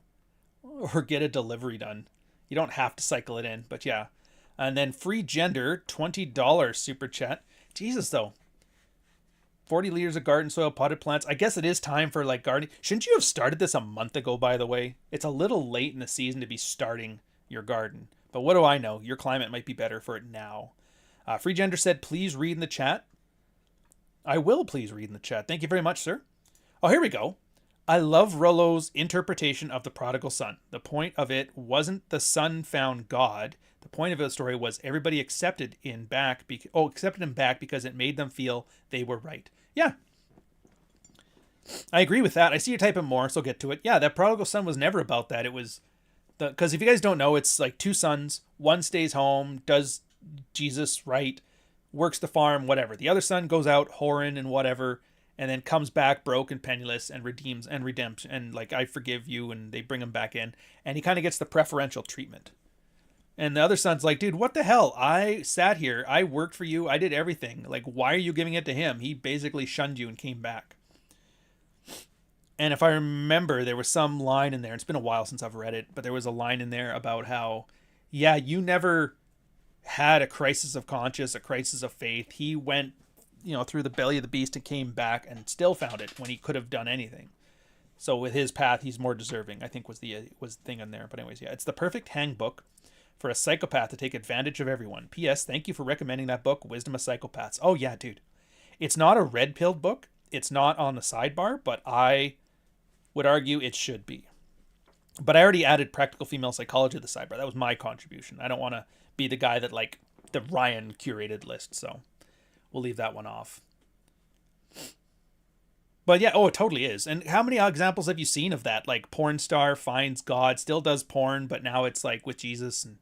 or get a delivery done. You don't have to cycle it in, but yeah. And then Free Gender, $20 super chat. Jesus, though. 40 liters of garden soil, potted plants. I guess it is time for like gardening. Shouldn't you have started this a month ago, by the way? It's a little late in the season to be starting your garden. But what do I know? Your climate might be better for it now. Free Gender said, please read in the chat. I will please read in the chat. Thank you very much, sir. Oh, here we go. I love Rollo's interpretation of the prodigal son. The point of it wasn't the son found God. The point of the story was everybody accepted him back because it made them feel they were right. Yeah. I agree with that. I see you're typing more, so I'll get to it. Yeah, that prodigal son was never about that. It was because if you guys don't know, it's like 2 sons. One stays home, does Jesus right, works the farm, whatever. The other son goes out whoring and whatever, and then comes back broke and penniless and redeems and redemption and like, I forgive you, and they bring him back in, and he kind of gets the preferential treatment. And the other son's like, dude, what the hell? I sat here, I worked for you, I did everything. Like, why are you giving it to him? He basically shunned you and came back. And if I remember, there was some line in there, it's been a while since I've read it, but there was a line in there about how, yeah, you never had a crisis of conscience, a crisis of faith. He went, through the belly of the beast and came back and still found it when he could have done anything. So with his path, he's more deserving, I think was the thing in there. But anyways, yeah, it's the perfect handbook for a psychopath to take advantage of everyone. P.S. Thank you for recommending that book, Wisdom of Psychopaths. Oh yeah, dude. It's not a red-pilled book. It's not on the sidebar, but I would argue it should be. But I already added Practical Female Psychology to the sidebar. That was my contribution. I don't want to be the guy that, like, the Ryan curated list, so we'll leave that one off. But yeah, oh, it totally is. And how many examples have you seen of that? Like, porn star finds God, still does porn, but now it's like with Jesus. And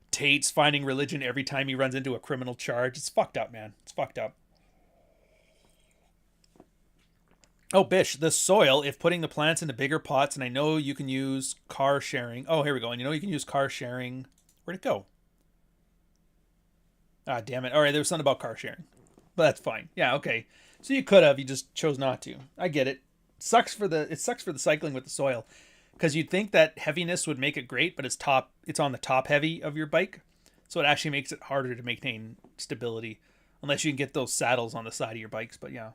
Tate's finding religion every time he runs into a criminal charge. It's fucked up, man. It's fucked up. Oh, Bish, the soil, if putting the plants into bigger pots, and I know you can use car sharing. Oh, here we go. And you know you can use car sharing. Where'd it go? Ah, damn it. All right, there was something about car sharing. But that's fine. Yeah, okay. So you could have, you just chose not to. I get it. It sucks for the cycling with the soil. Because you'd think that heaviness would make it great, but it's on the top heavy of your bike. So it actually makes it harder to maintain stability. Unless you can get those saddles on the side of your bikes, but yeah.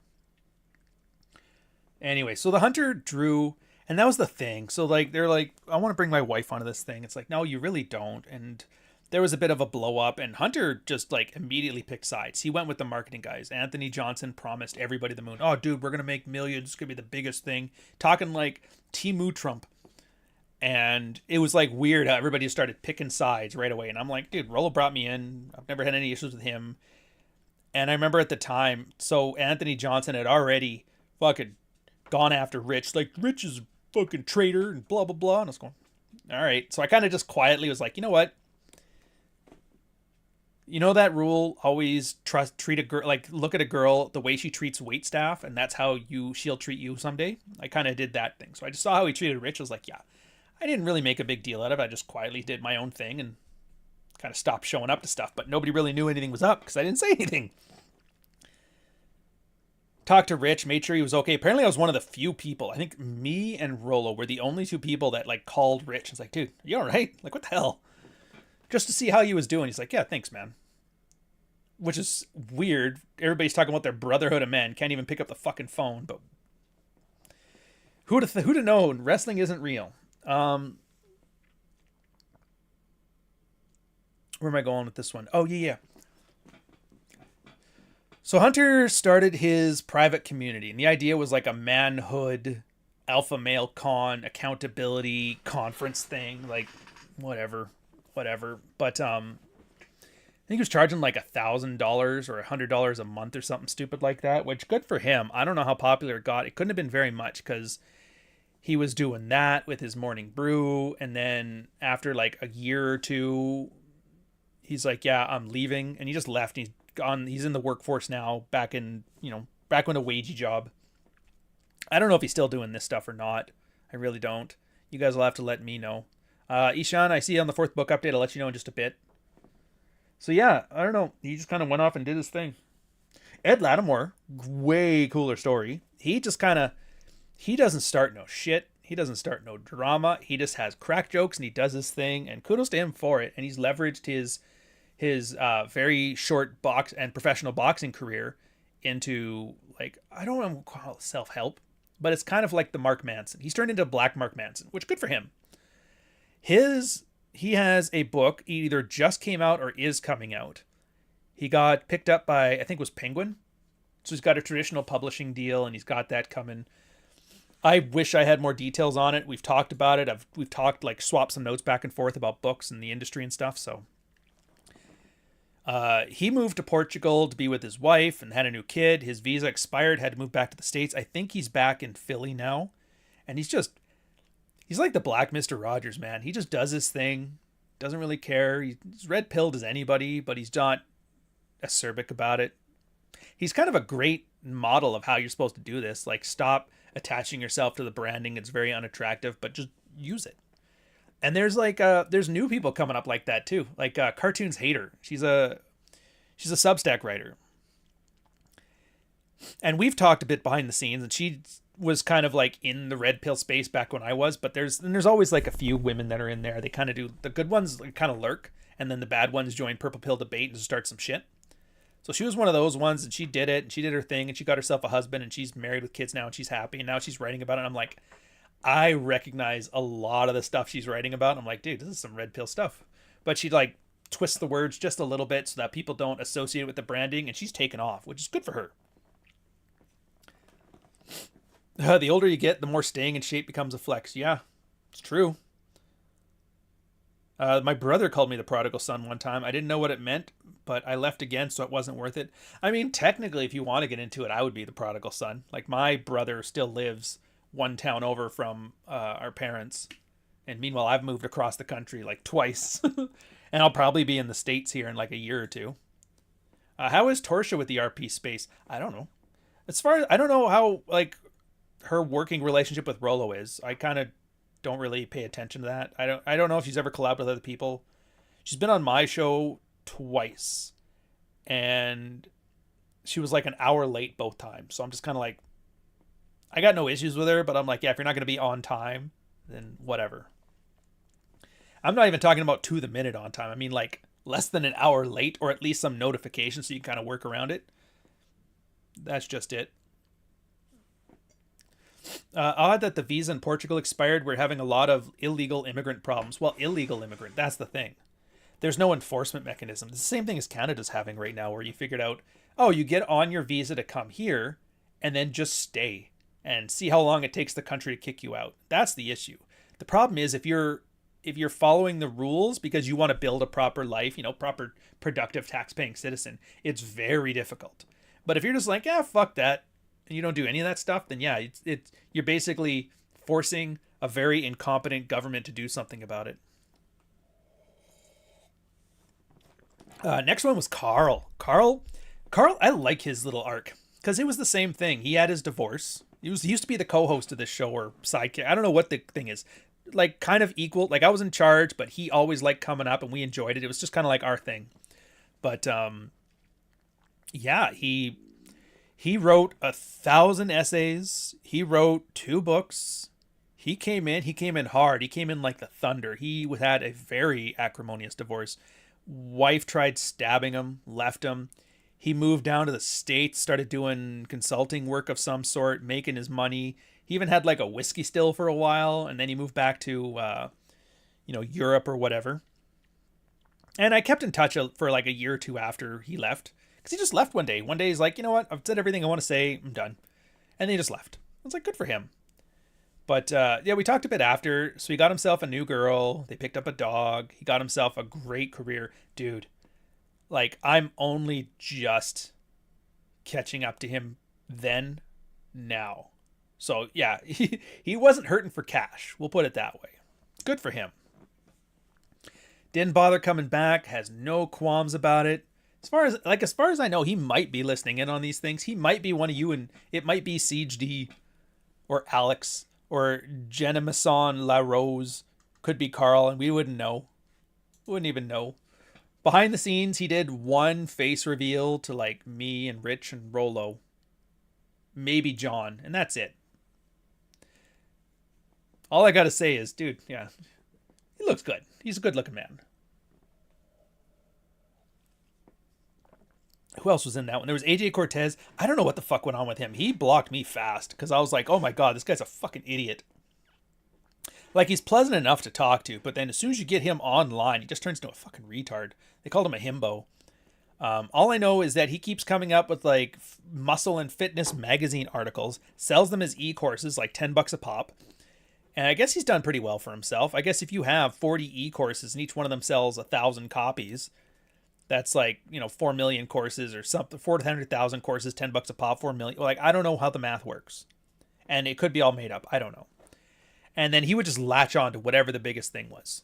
Anyway, so the hunter drew, and that was the thing. So like, they're like, I want to bring my wife onto this thing. It's like, no, you really don't. And there was a bit of a blow up, and Hunter just like immediately picked sides. He went with the marketing guys. Anthony Johnson promised everybody the moon. Oh, dude, we're going to make millions. It's going to be the biggest thing. Talking like Timu Trump. And it was like weird how everybody started picking sides right away. And I'm like, dude, Rollo brought me in. I've never had any issues with him. And I remember at the time, so Anthony Johnson had already fucking gone after Rich. Like, Rich is a fucking traitor and blah, blah, blah. And I was going, all right. So I kind of just quietly was like, you know what? You know that rule, always treat a girl, like look at a girl the way she treats waitstaff, and that's how she'll treat you someday. I kind of did that thing. So I just saw how he treated Rich. I was like, yeah, I didn't really make a big deal out of it. I just quietly did my own thing and kind of stopped showing up to stuff. But nobody really knew anything was up because I didn't say anything. Talked to Rich, made sure he was okay. Apparently I was one of the few people. I think me and Rollo were the only two people that like called Rich. I was like, dude, are you all right? Like, what the hell? Just to see how he was doing. He's like, yeah, thanks, man. Which is weird. Everybody's talking about their brotherhood of men. Can't even pick up the fucking phone. But who'd have known wrestling isn't real? Where am I going with this one? Oh, yeah. So Hunter started his private community. And the idea was like a manhood, alpha male con, accountability conference thing. Like, whatever. But, I think he was charging like $1,000 or $100 a month or something stupid like that, which good for him. I don't know how popular it got. It couldn't have been very much because he was doing that with his morning brew. And then after like a year or two, he's like, yeah, I'm leaving. And he just left. And he's in the workforce now, back in a wagey job. I don't know if he's still doing this stuff or not. I really don't. You guys will have to let me know. Ishan, I see you on the 4th book update. I'll let you know in just a bit. So yeah, I don't know. He just kind of went off and did his thing. Ed Lattimore, way cooler story. He just he doesn't start no shit. He doesn't start no drama. He just has crack jokes and he does his thing. And kudos to him for it. And he's leveraged his very short professional boxing career into, like, I don't want to call it self-help, but it's kind of like the Mark Manson. He's turned into Black Mark Manson, which good for him. He has a book, either just came out or is coming out. He got picked up by, I think it was Penguin. So he's got a traditional publishing deal and he's got that coming. I wish I had more details on it. We've talked about it. We've talked, like, swapped some notes back and forth about books and the industry and stuff. So he moved to Portugal to be with his wife and had a new kid. His visa expired, had to move back to the States. I think he's back in Philly now. And he's like the Black Mr. Rogers, man. He just does his thing. Doesn't really care. He's red-pilled as anybody, but he's not acerbic about it. He's kind of a great model of how you're supposed to do this. Like, stop attaching yourself to the branding. It's very unattractive, but just use it. And there's there's new people coming up like that too. Like Cartoons Hater. She's a Substack writer. And we've talked a bit behind the scenes, and she was kind of like in the red pill space back when I was, but there's always like a few women that are in there. They kind of do, the good ones kind of lurk, and then the bad ones join purple pill debate and start some shit. So she was one of those ones, and she did it, and she did her thing, and she got herself a husband, and she's married with kids now, and she's happy, and now she's writing about it. And I'm like, I recognize a lot of the stuff she's writing about. I'm like, dude, this is some red pill stuff. But she like twists the words just a little bit so that people don't associate it with the branding, and she's taken off, which is good for her. The older you get, the more staying in shape becomes a flex. Yeah, it's true. My brother called me the prodigal son one time. I didn't know what it meant, but I left again, so it wasn't worth it. I mean, technically, if you want to get into it, I would be the prodigal son. Like, my brother still lives one town over from our parents. And meanwhile, I've moved across the country like twice. And I'll probably be in the States here in like a year or two. How is Torsha with the RP space? I don't know. As far as, I don't know how, like, her working relationship with Rolo is. I kind of don't really pay attention to that. I don't know if she's ever collabed with other people. She's been on my show twice, and she was like an hour late both times. So I'm just kind of like, I got no issues with her, but I'm like, yeah, if you're not going to be on time, then whatever. I'm not even talking about to the minute on time. I mean, like, less than an hour late, or at least some notification so you can kind of work around it. That's just it. Odd that the visa in Portugal expired. We're having a lot of illegal immigrant problems. Well, illegal immigrant, that's the thing. There's no enforcement mechanism. It's the same thing as Canada's having right now, where you figured out, oh, you get on your visa to come here and then just stay and see how long it takes the country to kick you out. That's the issue. The problem is if you're following the rules because you want to build a proper life, you know, proper productive tax-paying citizen, it's very difficult. But if you're just like, yeah, fuck that, and you don't do any of that stuff, then yeah, you're basically forcing a very incompetent government to do something about it. Next one was Carl. Carl, I like his little arc because it was the same thing. He had his divorce. He used to be the co-host of this show or sidekick. I don't know what the thing is. Like, kind of equal. Like, I was in charge, but he always liked coming up, and we enjoyed it. It was just kind of like our thing. But yeah, he wrote 1,000 essays. He wrote 2 books. He came in hard. He came in like the thunder. He had a very acrimonious divorce. Wife tried stabbing him, left him. He moved down to the States, started doing consulting work of some sort, making his money. He even had like a whiskey still for a while, and then he moved back to, Europe or whatever. And I kept in touch for like a year or two after he left, because he just left one day. One day he's like, you know what? I've said everything I want to say. I'm done. And then he just left. I was like, good for him. But yeah, we talked a bit after. So he got himself a new girl. They picked up a dog. He got himself a great career. Dude, like, I'm only just catching up to him now. So yeah, he wasn't hurting for cash. We'll put it that way. Good for him. Didn't bother coming back. Has no qualms about it. As far as I know, he might be listening in on these things. He might be one of you, and it might be Siege D or Alex or Jenna Masson La Rose. Could be Carl, and we wouldn't know. Wouldn't even know. Behind the scenes, he did one face reveal to like me and Rich and Rolo. Maybe John, and that's it. All I gotta say is, dude, yeah, he looks good. He's a good looking man. Who else was in that one? There was AJ Cortez. I don't know what the fuck went on with him. He blocked me fast because I was like, oh my God, this guy's a fucking idiot. Like, he's pleasant enough to talk to, but then as soon as you get him online, he just turns into a fucking retard. They called him a himbo. All I know is that he keeps coming up with like muscle and fitness magazine articles, sells them as e-courses, like $10 a pop. And I guess he's done pretty well for himself. I guess if you have 40 e-courses and each one of them sells 1,000 copies, that's like, 4 million courses or something, 400,000 courses, $10 a pop, 4 million. Like, I don't know how the math works. And it could be all made up. I don't know. And then he would just latch on to whatever the biggest thing was.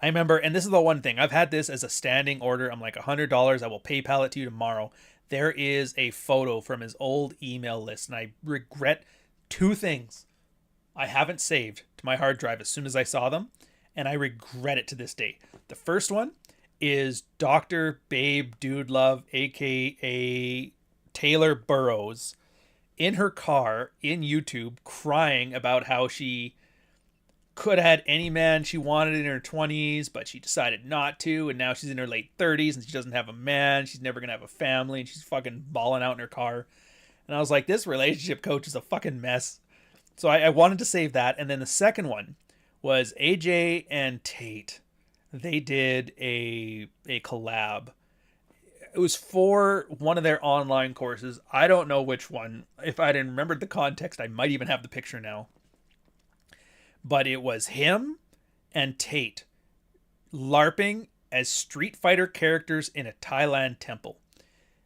I remember, and this is the one thing, I've had this as a standing order. I'm like, $100, I will PayPal it to you tomorrow. There is a photo from his old email list, and I regret 2 things I haven't saved to my hard drive as soon as I saw them, and I regret it to this day. The first one is Dr. Babe Dude Love, aka Taylor Burrows, in her car in YouTube crying about how she could have had any man she wanted in her 20s, but she decided not to, and now she's in her late 30s and she doesn't have a man. She's never gonna have a family, and she's fucking balling out in her car. And I was like, this relationship coach is a fucking mess. So I wanted to save that. And then the second one was AJ and Tate. They did a collab. It was for one of their online courses. I don't know which one. If I didn't remember the context, I might even have the picture now. But it was him and Tate LARPing as Street Fighter characters in a Thailand temple.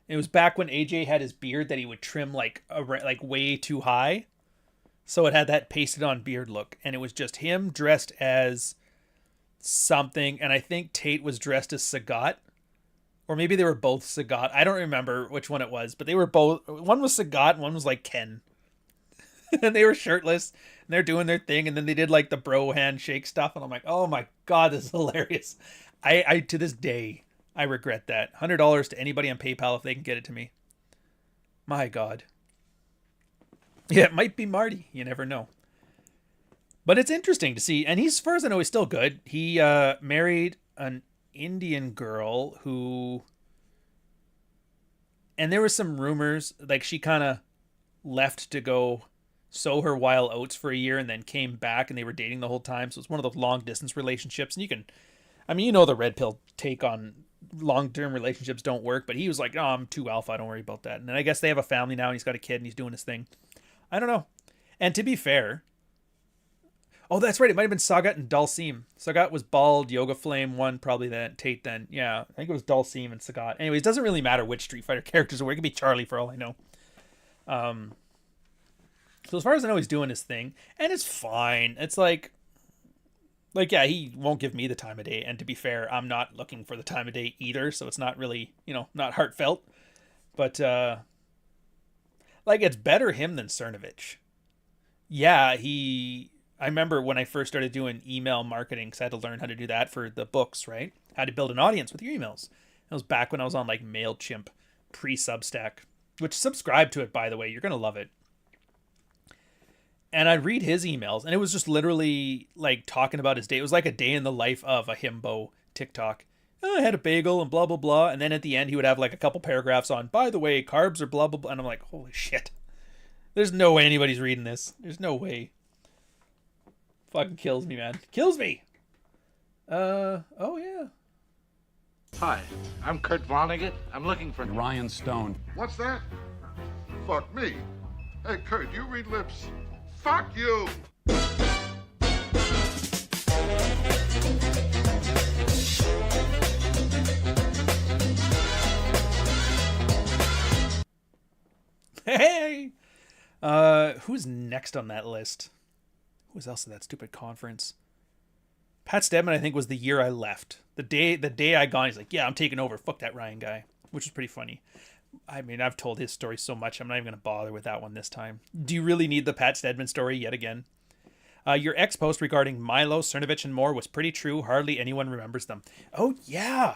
It was back when AJ had his beard that he would trim like way too high. So it had that pasted on beard look. And it was just him dressed as something. And I think Tate was dressed as Sagat. Or maybe they were both Sagat. I don't remember which one it was. But they were both. One was Sagat and one was like Ken. And they were shirtless. And they're doing their thing. And then they did like the bro handshake stuff. And I'm like, oh my God, this is hilarious. I to this day, I regret that. $100 to anybody on PayPal if they can get it to me. My God. Yeah, it might be Marty. You never know. But it's interesting to see. And he's, as far as I know, he's still good. He married an Indian girl who... And there was some rumors, like she kind of left to go sow her wild oats for a year and then came back and they were dating the whole time. So it's one of those long distance relationships. And you can, I mean, you know, the red pill take on long-term relationships don't work, but he was like, oh, I'm too alpha. I don't worry about that. And then I guess they have a family now and he's got a kid and he's doing his thing. I don't know. And to be fair, oh, that's right. It might have been Sagat and Dalsim. Sagat was bald, Yoga Flame one, probably then Tate then. Yeah, I think it was Dalsim and Sagat. Anyways, it doesn't really matter which Street Fighter characters were. It could be Charlie for all I know. So as far as I know, he's doing his thing, and it's fine. It's like, yeah, he won't give me the time of day. And to be fair, I'm not looking for the time of day either. So it's not really, not heartfelt, but, like it's better him than Cernovich. Yeah. I remember when I first started doing email marketing, cause I had to learn how to do that for the books, right? How to build an audience with your emails. It was back when I was on like MailChimp pre-Substack, which subscribe to it, by the way, you're going to love it. And I'd read his emails, and it was just literally like talking about his day. It was like a day in the life of a himbo TikTok. Oh, I had a bagel and blah, blah, blah. And then at the end, he would have like a couple paragraphs on, by the way, carbs are blah, blah, blah. And I'm like, holy shit. There's no way anybody's reading this. There's no way. Fucking kills me, man. Kills me. Oh, yeah. Hi, I'm Kurt Vonnegut. I'm looking for Ryan Stone. What's that? Fuck me. Hey, Kurt, you read lips. Fuck you! Hey! Who's next on that list? Who was else at that stupid conference? Pat Stedman, I think, was the year I left. The day I gone, he's like, yeah, I'm taking over. Fuck that Ryan guy. Which is pretty funny. I mean, I've told his story so much, I'm not even going to bother with that one this time. Do you really need the Pat Stedman story yet again? Your ex-post regarding Milo, Cernovich, and more was pretty true. Hardly anyone remembers them. Oh, yeah.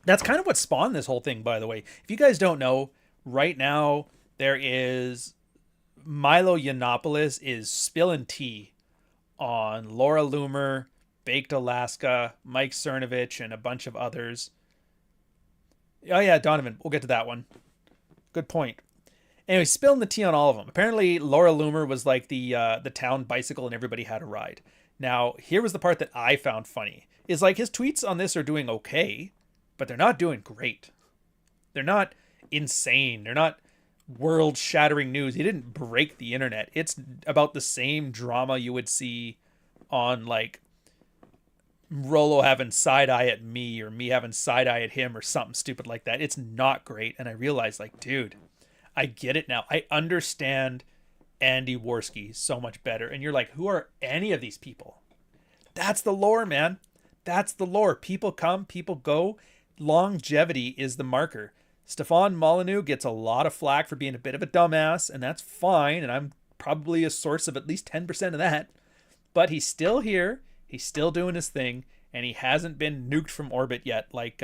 That's kind of what spawned this whole thing, by the way. If you guys don't know, right now, there is... Milo Yiannopoulos is spilling tea on Laura Loomer, Baked Alaska, Mike Cernovich, and a bunch of others. Oh, yeah, Donovan. We'll get to that one. Good point. Anyway, spilling the tea on all of them. Apparently, Laura Loomer was like the town bicycle and everybody had a ride. Now, here was the part that I found funny. Is like his tweets on this are doing okay, but they're not doing great. They're not insane. They're not world-shattering news. He didn't break the internet. It's about the same drama you would see on, like, Rolo having side-eye at me or me having side-eye at him or something stupid like that. It's not great. And I realized, like, dude, I get it now. I understand Andy Worski so much better. And you're like, who are any of these people? That's the lore, man. That's the lore. People come, people go. Longevity is the marker. Stefan Molyneux gets a lot of flack for being a bit of a dumbass, and that's fine. And I'm probably a source of at least 10% of that. But he's still here. He's still doing his thing, and he hasn't been nuked from orbit yet, like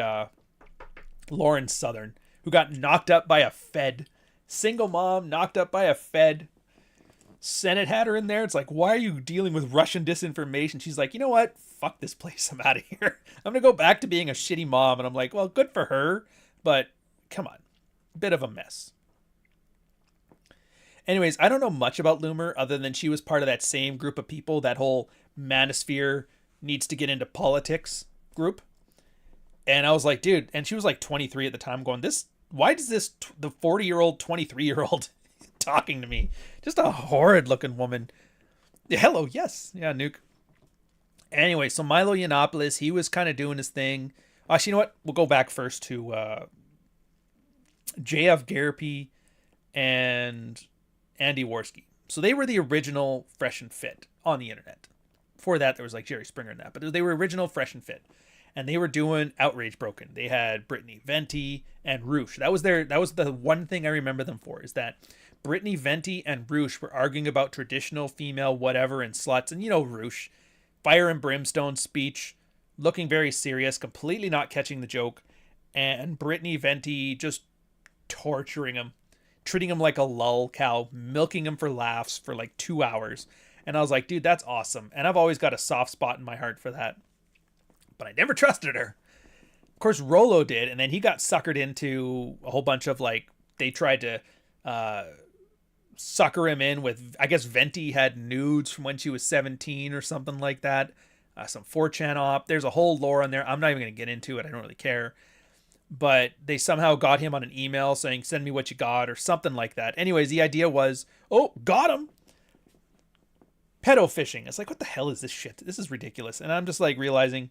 Lauren Southern, who got knocked up by a Fed. Single mom knocked up by a Fed. Senate had her in there. It's like, why are you dealing with Russian disinformation? She's like, you know what? Fuck this place. I'm out of here. I'm going to go back to being a shitty mom. And I'm like, well, good for her. But come on. Bit of a mess. Anyways, I don't know much about Loomer other than she was part of that same group of people, that whole manosphere needs to get into politics group. And I was like, dude, and she was like 23 at the time going, why does the 40-year-old, 23-year-old talking to me? Just a horrid looking woman. Hello, yes. Yeah, Nuke. Anyway, so Milo Yiannopoulos, he was kind of doing his thing. Actually, you know what? We'll go back first to JF Garapi and Andy Worski. So they were the original Fresh and Fit on the internet. Before that, there was like Jerry Springer and that, but they were original Fresh and Fit. And they were doing Outrage Broken. They had Brittany Venti and Roosh. That was the one thing I remember them for, is that Brittany Venti and Roosh were arguing about traditional female whatever and sluts. And you know Roosh, fire and brimstone speech, looking very serious, completely not catching the joke. And Brittany Venti just torturing him, treating him like a lull cow, milking him for laughs for like 2 hours. And I was like, dude, that's awesome. And I've always got a soft spot in my heart for that. But I never trusted her. Of course, Rolo did, and then he got suckered into a whole bunch of like, they tried to sucker him in with, I guess Venti had nudes from when she was 17 or something like that. Some 4chan op. There's a whole lore on there. I'm not even going to get into it. I don't really care. But they somehow got him on an email saying, send me what you got or something like that. Anyways, the idea was, oh, got him. Pedo fishing. It's like, what the hell is this shit? This is ridiculous. And I'm just like realizing,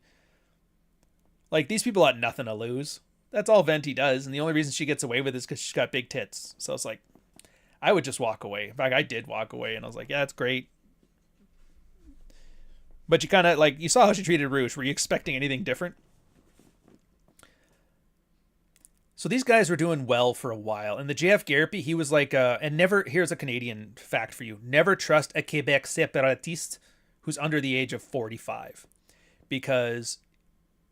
like, these people had nothing to lose. That's all Venti does. And the only reason she gets away with it is because she's got big tits. So it's like, I would just walk away. In fact, I did walk away. And I was like, yeah, that's great. But you kind of, like, you saw how she treated Roosh. Were you expecting anything different? So these guys were doing well for a while. And the JF Garapi, he was like, and never, here's a Canadian fact for you. Never trust a Quebec separatiste who's under the age of 45. Because,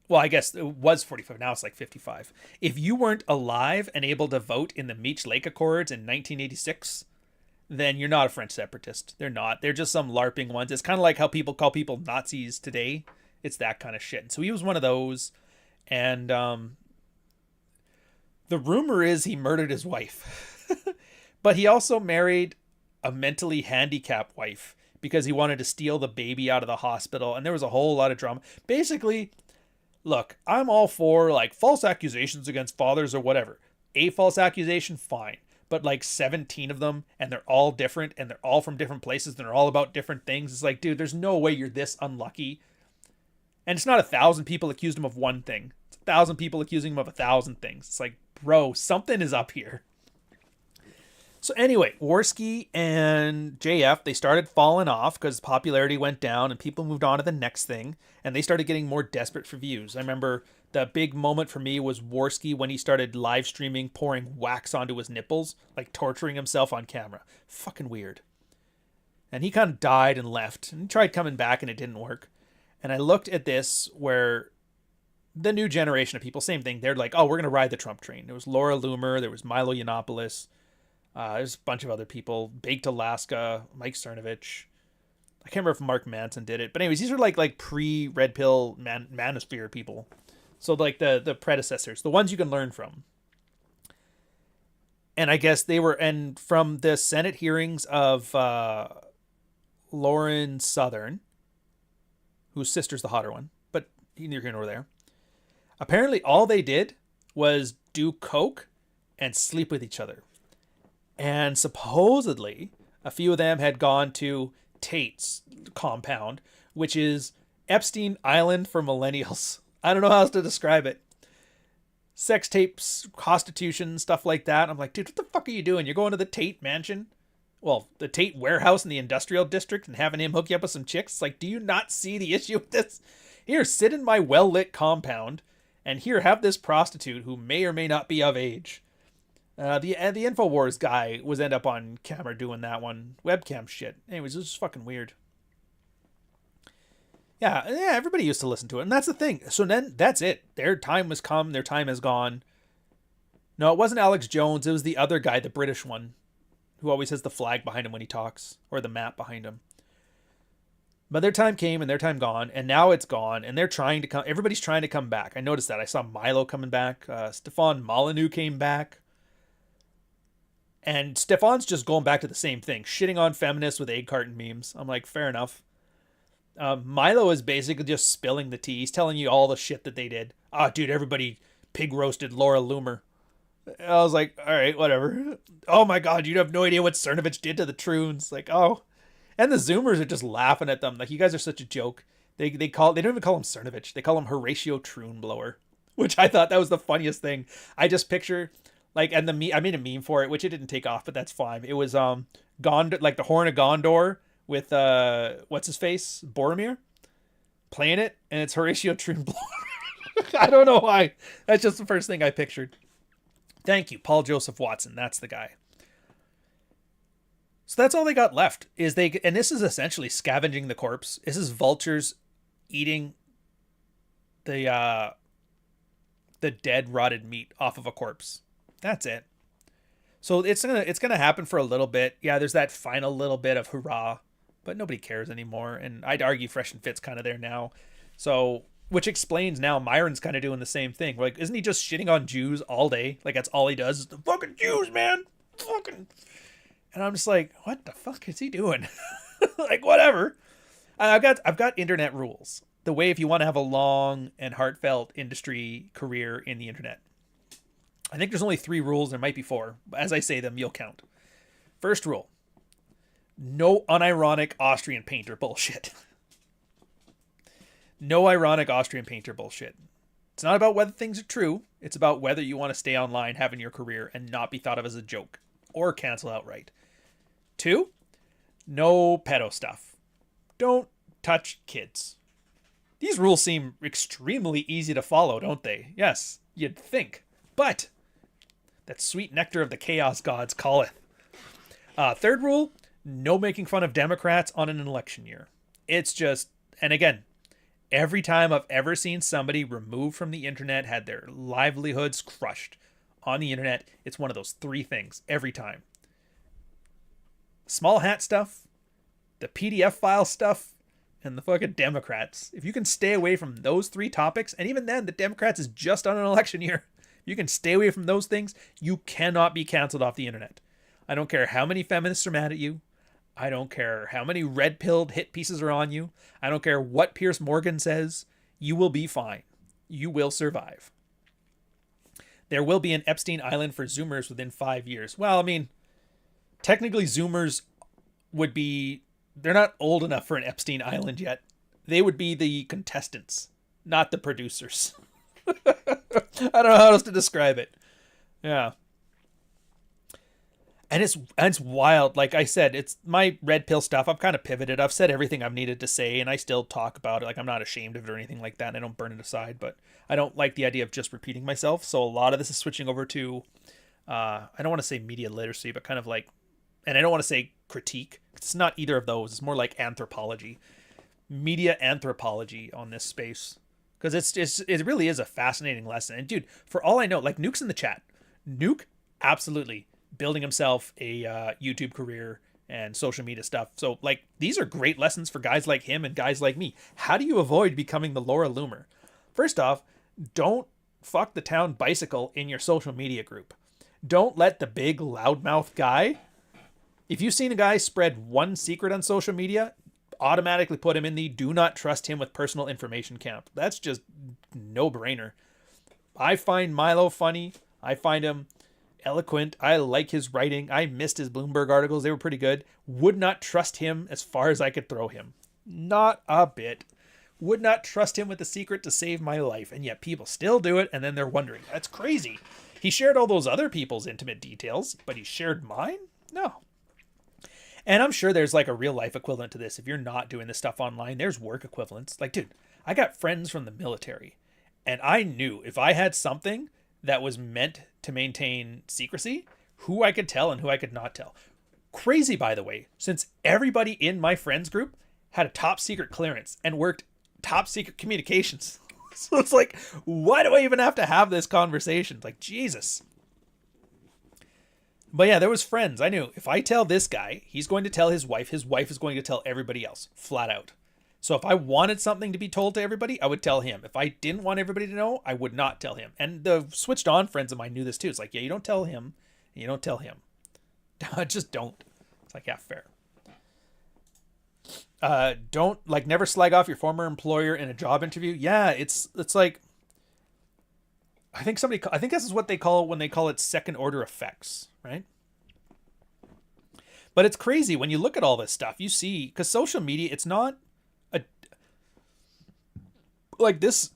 well, I guess it was 45. Now it's like 55. If you weren't alive and able to vote in the Meech Lake Accords in 1986, then you're not a French separatist. They're not. They're just some LARPing ones. It's kind of like how people call people Nazis today. It's that kind of shit. And so he was one of those. And the rumor is he murdered his wife. But he also married a mentally handicapped wife because he wanted to steal the baby out of the hospital. And there was a whole lot of drama. Basically, look, I'm all for like false accusations against fathers or whatever. A false accusation, fine. But like 17 of them, and they're all different, and they're all from different places, and they're all about different things. It's like, dude, there's no way you're this unlucky. And it's not 1,000 people accused him of one thing. It's 1,000 people accusing him of 1,000 things. It's like, bro, something is up here. So anyway, Worski and JF, they started falling off because popularity went down and people moved on to the next thing. And they started getting more desperate for views. I remember the big moment for me was Worski when he started live streaming, pouring wax onto his nipples, like torturing himself on camera. Fucking weird. And he kind of died and left. And he tried coming back and it didn't work. And I looked at this where the new generation of people, same thing. They're like, oh, we're going to ride the Trump train. There was Laura Loomer. There was Milo Yiannopoulos. There's a bunch of other people. Baked Alaska, Mike Cernovich. I can't remember if Mark Manson did it. But anyways, these are like pre-Red Pill manosphere people. So like the predecessors, the ones you can learn from. And I guess they were, and from the Senate hearings of Lauren Southern, whose sister's the hotter one, but neither here nor there. Apparently all they did was do coke and sleep with each other. And supposedly a few of them had gone to Tate's compound, which is Epstein Island for millennials. I don't know how else to describe it. Sex tapes, prostitution, stuff like that. I'm like, dude, what the fuck are you doing? You're going to the Tate mansion? Well, the Tate warehouse in the industrial district and having him hook you up with some chicks? It's like, do you not see the issue with this? Here, sit in my well-lit compound and here, have this prostitute who may or may not be of age. The InfoWars guy was end up on camera doing that one. Webcam shit. Anyways, it was just fucking weird. Yeah, everybody used to listen to it. And that's the thing. So then, that's it. Their time has come. Their time has gone. No, it wasn't Alex Jones. It was the other guy, the British one. who always has the flag behind him when he talks, or the map behind him. But their time came and their time gone, and now it's gone, and they're trying to come. Everybody's trying to come back. I noticed that. I saw Milo coming back. Stefan Molyneux came back. And Stefan's just going back to the same thing, shitting on feminists with egg carton memes. I'm like, fair enough. Milo is basically just spilling the tea. He's telling you all the shit that they did. Oh, dude, everybody pig roasted Laura Loomer. I was like, all right, whatever. Oh my God, you have no idea what Cernovich did to the Troons. Like, oh. And the Zoomers are just laughing at them. Like, you guys are such a joke. They don't even call him Cernovich. They call him Horatio Troonblower, which I thought that was the funniest thing. I just picture, like, and I made a meme for it, which it didn't take off, but that's fine. It was Gondor, like the Horn of Gondor with what's his face, Boromir, playing it, and it's Horatio Troonblower. I don't know why. That's just the first thing I pictured. Thank you, Paul Joseph Watson. That's the guy. So that's all they got left is and this is essentially scavenging the corpse. This is vultures eating the dead rotted meat off of a corpse. That's it. So it's gonna happen for a little bit. Yeah, there's that final little bit of hurrah, but nobody cares anymore. And I'd argue Fresh and Fit's kind of there now. So, which explains now Myron's kind of doing the same thing. Like, isn't he just shitting on Jews all day? Like, that's all he does is the fucking Jews, man. Fucking. And I'm just like, what the fuck is he doing? Like, whatever. I've got internet rules. The way if you want to have a long and heartfelt industry career in the internet. I think there's only 3 rules. There might be 4. As I say them, you'll count. First rule. No unironic Austrian painter bullshit. No ironic Austrian painter bullshit. It's not about whether things are true. It's about whether you want to stay online, having your career, and not be thought of as a joke. Or cancel outright. 2, no pedo stuff. Don't touch kids. These rules seem extremely easy to follow, don't they? Yes, you'd think. But that sweet nectar of the chaos gods calleth. Third rule, no making fun of Democrats on an election year. It's just, and again, every time I've ever seen somebody removed from the internet, had their livelihoods crushed on the internet, it's one of those 3 things every time. Small hat stuff, the PDF file stuff, and the fucking Democrats. If you can stay away from those 3 topics, and even then, the Democrats is just on an election year. If you can stay away from those things, you cannot be canceled off the internet. I don't care how many feminists are mad at you. I don't care how many red-pilled hit pieces are on you. I don't care what Piers Morgan says. You will be fine. You will survive. There will be an Epstein Island for Zoomers within 5 years. Well, I mean, technically Zoomers would be, they're not old enough for an Epstein Island yet. They would be the contestants, not the producers. I don't know how else to describe it. Yeah. And it's wild. Like I said, it's my red pill stuff. I've kind of pivoted. I've said everything I've needed to say, and I still talk about it. Like, I'm not ashamed of it or anything like that. And I don't burn it aside, but I don't like the idea of just repeating myself. So a lot of this is switching over to, I don't want to say media literacy, but kind of like, and I don't want to say critique. It's not either of those. It's more like anthropology, media anthropology on this space. Because it really is a fascinating lesson. And dude, for all I know, like Nuke's in the chat. Nuke, absolutely building himself a YouTube career and social media stuff. So like, these are great lessons for guys like him and guys like me. How do you avoid becoming the Laura Loomer? First off, don't fuck the town bicycle in your social media group. Don't let the big loudmouth guy, if you've seen a guy spread one secret on social media, automatically put him in the do not trust him with personal information camp. That's just no brainer. I find Milo funny. I find him eloquent. I like his writing. I missed his Bloomberg articles. They were pretty good. Would not trust him as far as I could throw him. Not a bit. Would not trust him with the secret to save my life. And yet people still do it. And then they're wondering, that's crazy. He shared all those other people's intimate details, but he shared mine? No. And I'm sure there's like a real life equivalent to this. If you're not doing this stuff online, there's work equivalents. Like, dude, I got friends from the military, and I knew if I had something that was meant to maintain secrecy, who I could tell and who I could not tell. Crazy, by the way, since everybody in my friends group had a top secret clearance and worked top secret communications. So it's like, why do I even have to have this conversation? It's like, Jesus. But yeah, there was friends. I knew if I tell this guy, he's going to tell his wife is going to tell everybody else, flat out. So if I wanted something to be told to everybody, I would tell him. If I didn't want everybody to know, I would not tell him. And the switched on friends of mine knew this too. It's like, yeah, you don't tell him. You don't tell him. Just don't. It's like, yeah, fair. Don't, like, never slag off your former employer in a job interview. Yeah, it's like, I think this is what they call it when they call it second order effects, right? But it's crazy when you look at all this stuff. You see, because social media, it's not like this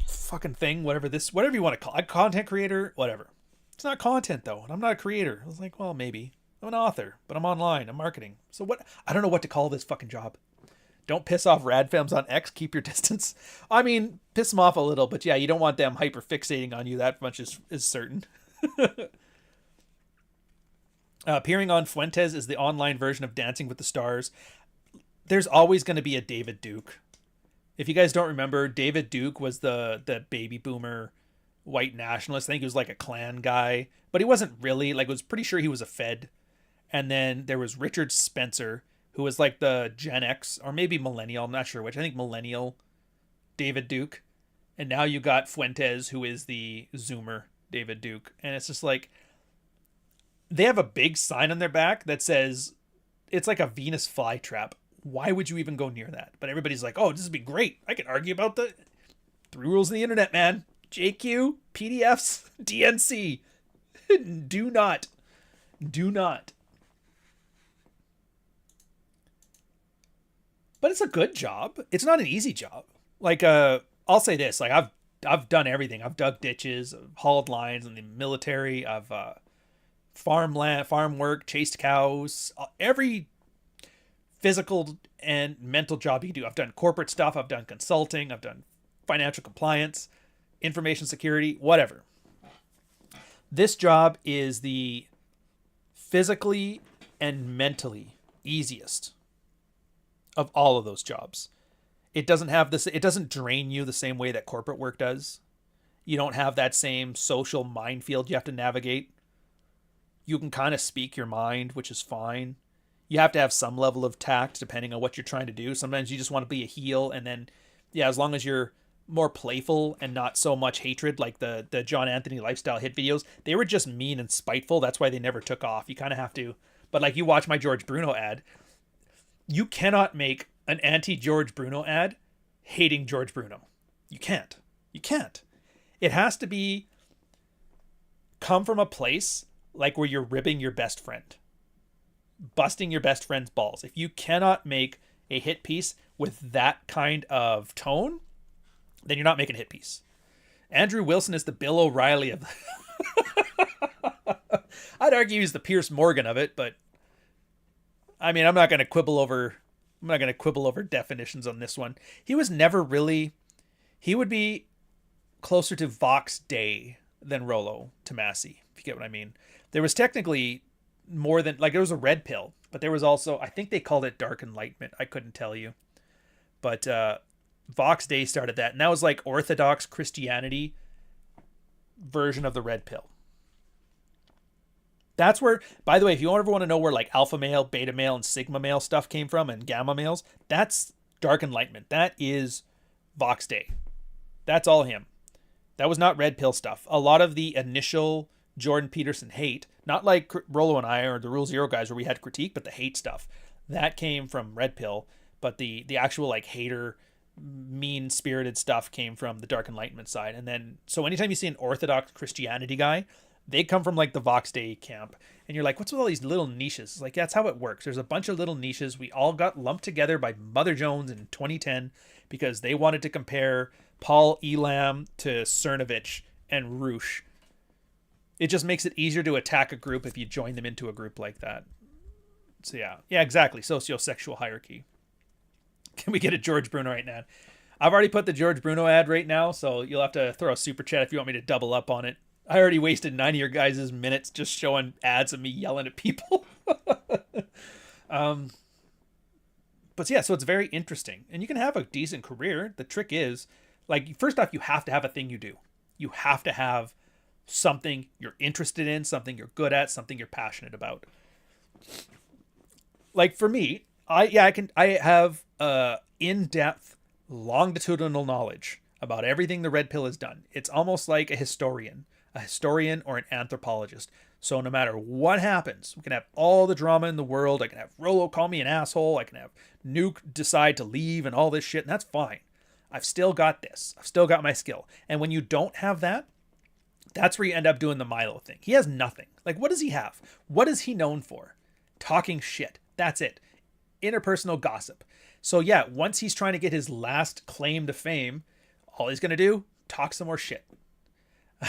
fucking thing, whatever you want to call it, content creator, whatever. It's not content though, and I'm not a creator. I was like, well, maybe. I'm an author, but I'm online, I'm marketing. So what? I don't know what to call this fucking job. Don't piss off radfems on X, keep your distance. I mean, piss them off a little, but yeah, you don't want them hyper fixating on you. That much is certain. Appearing on Fuentes is the online version of Dancing with the Stars. There's always going to be a David Duke. If you guys don't remember, David Duke was the baby boomer white nationalist. I think he was like a Klan guy, but he wasn't really. Like, I was pretty sure he was a Fed. And then there was Richard Spencer, who was like the Gen X or maybe millennial. I'm not sure which. I think millennial David Duke. And now you got Fuentes, who is the Zoomer David Duke. And it's just like, they have a big sign on their back that says, it's like a Venus flytrap. Why would you even go near that? But everybody's like, oh, this would be great. I can argue about the 3 rules of the internet, man. JQ, PDFs, DNC. Do not. But it's a good job. It's not an easy job. Like, I'll say this. Like, I've done everything. I've dug ditches, I've hauled lines in the military. I've farm work, chased cows. Every physical and mental job you do. I've done corporate stuff. I've done consulting. I've done financial compliance, information security, whatever. This job is the physically and mentally easiest of all of those jobs. It doesn't have this, it doesn't drain you the same way that corporate work does. You don't have that same social minefield you have to navigate. You can kind of speak your mind, which is fine. You have to have some level of tact depending on what you're trying to do. Sometimes you just want to be a heel, and then, yeah, as long as you're more playful and not so much hatred, like the John Anthony lifestyle hit videos, they were just mean and spiteful. That's why they never took off. You kind of have to, but like, you watch my George Bruno ad, you cannot make an anti-George Bruno ad hating George Bruno. You can't. It has to come from a place like where you're ribbing your best friend, busting your best friend's balls. If you cannot make a hit piece with that kind of tone, then you're not making a hit piece. Andrew Wilson is the Bill O'Reilly of I'd argue he's the Pierce Morgan of it, but I mean, I'm not going to quibble over definitions on this one. He was never really, he would be closer to Vox Day than Rollo Tomasi, if you get what I mean. There was technically more than, like, there was a red pill, but there was also, I think they called it Dark Enlightenment. I couldn't tell you. But Vox Day started that, and that was like Orthodox Christianity version of the red pill. That's where, by the way, if you ever want to know where like alpha male, beta male, and sigma male stuff came from, and gamma males, that's Dark Enlightenment. That is Vox Day. That's all him. That was not red pill stuff. A lot of the initial Jordan Peterson hate, not like Rollo and I or the Rule Zero guys where we had critique, but the hate stuff, that came from red pill. But the actual like hater, mean-spirited stuff came from the Dark Enlightenment side. And then, so anytime you see an Orthodox Christianity guy, they come from like the Vox Day camp. And you're like, what's with all these little niches? It's like, that's how it works. There's a bunch of little niches. We all got lumped together by Mother Jones in 2010 because they wanted to compare Paul Elam to Cernovich and Roosh. It just makes it easier to attack a group if you join them into a group like that. So yeah, exactly. Sociosexual hierarchy. Can we get a George Bruno right now? I've already put the George Bruno ad right now, so you'll have to throw a super chat if you want me to double up on it. I already wasted 9 of your guys' minutes just showing ads of me yelling at people. But yeah, so it's very interesting. And you can have a decent career. The trick is, like, first off, you have to have a thing you do. You have to have something you're interested in, something you're good at, something you're passionate about. Like for me, I have in-depth longitudinal knowledge about everything the Red Pill has done. It's almost like a historian or an anthropologist. So no matter what happens, we can have all the drama in the world. I can have Rolo call me an asshole. I can have Nuke decide to leave and all this shit, and that's fine. I've still got this. I've still got my skill. And when you don't have that, that's where you end up doing the Milo thing. He has nothing. Like, what does he have? What is he known for? Talking shit. That's it. Interpersonal gossip. So yeah, once he's trying to get his last claim to fame, all he's going to do, talk some more shit.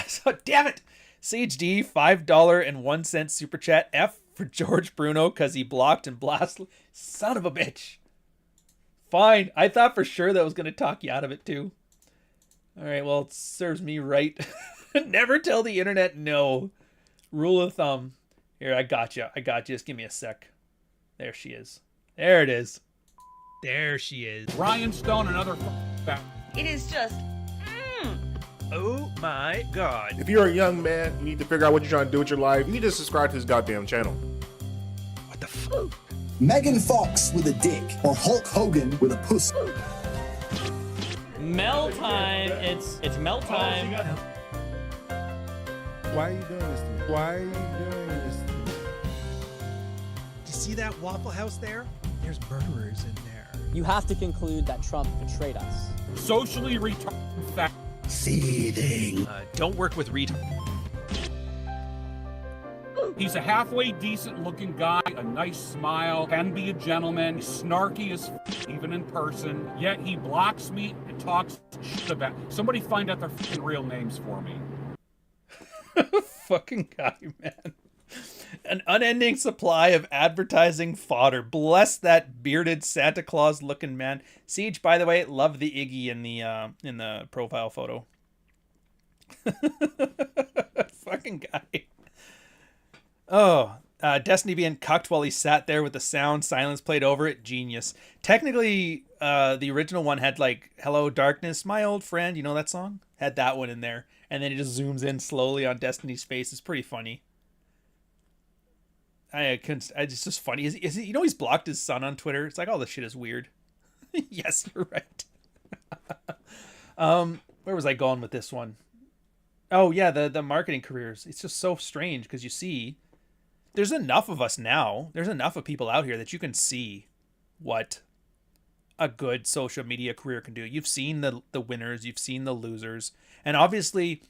So damn it. Sage D, $5.01 super chat. F for George Bruno because he blocked and blasted. Son of a bitch. Fine. I thought for sure that was going to talk you out of it too. All right, well, it serves me right. Never tell the internet no. Rule of thumb. Here, I got you. Just give me a sec. There she is. There it is. There she is. Ryan Stone, another It is just. Oh my God. If you're a young man, you need to figure out what you're trying to do with your life, you need to subscribe to this goddamn channel. What the fuck? Megan Fox with a dick, or Hulk Hogan with a pussy. Melt time. It's melt time. Why are you doing this to me? Why are you doing this to me? Do you see that Waffle House there? There's murderers in there. You have to conclude that Trump betrayed us. Socially retarded fact. Seething. Don't work with retard. He's a halfway decent looking guy, a nice smile, can be a gentleman, snarky as even in person, yet he blocks me and talks shit about. Somebody find out their fucking real names for me. Fucking guy, man. An unending supply of advertising fodder. Bless that bearded Santa Claus looking man. Siege, by the way, love the Iggy in the profile photo. Fucking guy. Oh, Destiny being cucked while he sat there with the sound silence played over it. Genius. Technically, the original one had like "Hello Darkness, my old friend." You know that song? Had that one in there, and then it just zooms in slowly on Destiny's face. It's pretty funny. It's just funny. Is he, you know, he's blocked his son on Twitter. It's like, oh, this shit is weird. Yes, you're right. Where was I going with this one? Oh yeah, the marketing careers. It's just so strange because you see, there's enough of us now. There's enough of people out here that you can see what a good social media career can do. You've seen the winners, you've seen the losers, and obviously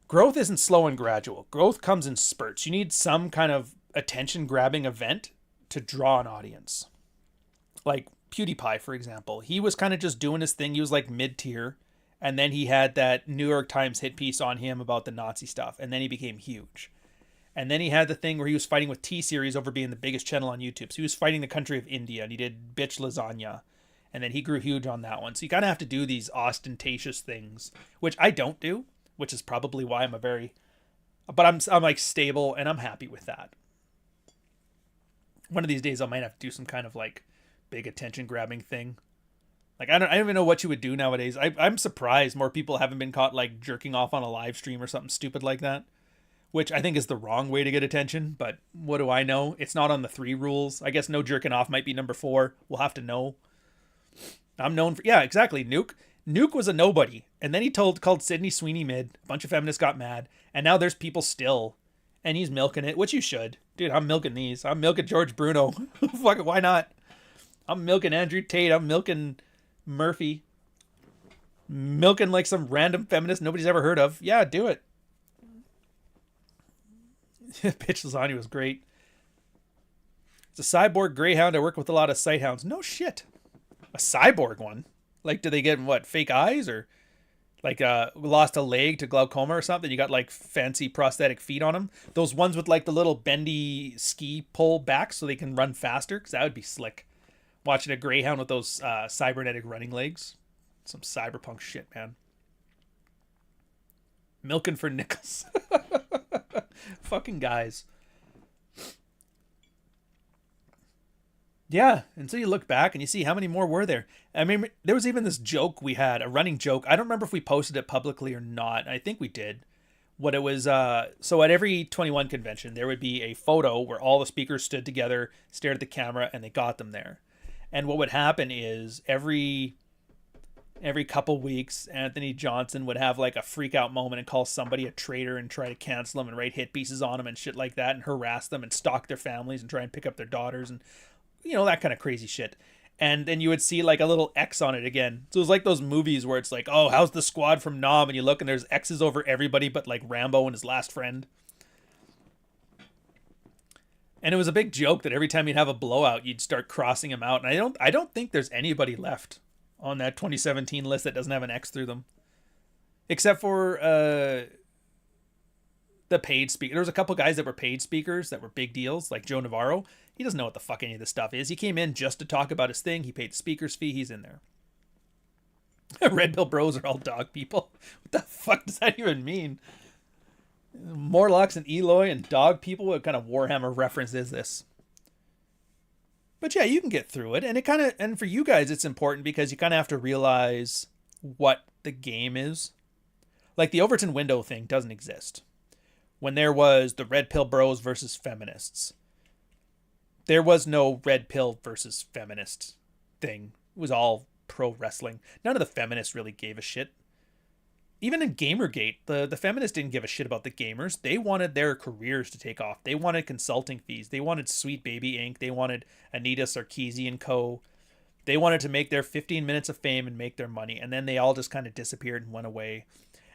growth isn't slow and gradual. Growth comes in spurts. You need some kind of attention-grabbing event to draw an audience. Like PewDiePie, for example. He was kind of just doing his thing. He was like mid-tier. And then he had that New York Times hit piece on him about the Nazi stuff. And then he became huge. And then he had the thing where he was fighting with T-Series over being the biggest channel on YouTube. So he was fighting the country of India. And he did bitch lasagna. And then he grew huge on that one. So you kind of have to do these ostentatious things. Which I don't do. Which is probably why I'm but I'm like stable and I'm happy with that. One of these days I might have to do some kind of like big attention grabbing thing. Like I don't even know what you would do nowadays. I'm surprised more people haven't been caught like jerking off on a live stream or something stupid like that, which I think is the wrong way to get attention. But what do I know? It's not on the 3 rules. I guess no jerking off might be number 4. We'll have to know. I'm known for, yeah, exactly. Nuke was a nobody, and then he called Sydney Sweeney mid. A bunch of feminists got mad, and now there's people still, and he's milking it, which you should. Dude, I'm milking these. I'm milking George Bruno. Fuck it, why not? I'm milking Andrew Tate. I'm milking Murphy. Milking like some random feminist nobody's ever heard of. Yeah, do it. Bitch lasagna was great. It's a cyborg greyhound. I work with a lot of sighthounds. No shit. A cyborg one? Like, do they get, what, fake eyes? Or, like, lost a leg to glaucoma or something? You got, like, fancy prosthetic feet on them? Those ones with, like, the little bendy ski pole backs so they can run faster? Because that would be slick. Watching a greyhound with those cybernetic running legs. Some cyberpunk shit, man. Milking for nickels. Fucking guys. Yeah, and so you look back and you see how many more were there. I mean, there was even this joke we had, a running joke. I don't remember if we posted it publicly or not. I think we did. what it was. So at every 21 convention, there would be a photo where all the speakers stood together, stared at the camera, and they got them there. And what would happen is every couple weeks, Anthony Johnson would have like a freak out moment and call somebody a traitor and try to cancel them and write hit pieces on them and shit like that and harass them and stalk their families and try and pick up their daughters and, you know, that kind of crazy shit. And then you would see like a little X on it again. So it was like those movies where it's like, oh, how's the squad from Nam? And you look and there's X's over everybody but like Rambo and his last friend. And it was a big joke that every time you'd have a blowout, you'd start crossing them out. And I don't think there's anybody left on that 2017 list that doesn't have an X through them. Except for the paid speaker. There was a couple guys that were paid speakers that were big deals, like Joe Navarro. He doesn't know what the fuck any of this stuff is. He came in just to talk about his thing. He paid the speaker's fee. He's in there. Red Pill Bros are all dog people. What the fuck does that even mean? Morlocks and Eloy and dog people? What kind of Warhammer reference is this? But yeah, you can get through it. And for you guys, it's important because you kind of have to realize what the game is. Like the Overton window thing doesn't exist. When there was the Red Pill Bros versus feminists, there was no Red Pill versus feminist thing. It was all pro wrestling. None of the feminists really gave a shit. Even in Gamergate, the feminists didn't give a shit about the gamers. They wanted their careers to take off. They wanted consulting fees. They wanted Sweet Baby Inc. They wanted Anita Sarkeesian and co. They wanted to make their 15 minutes of fame and make their money. And then they all just kind of disappeared and went away.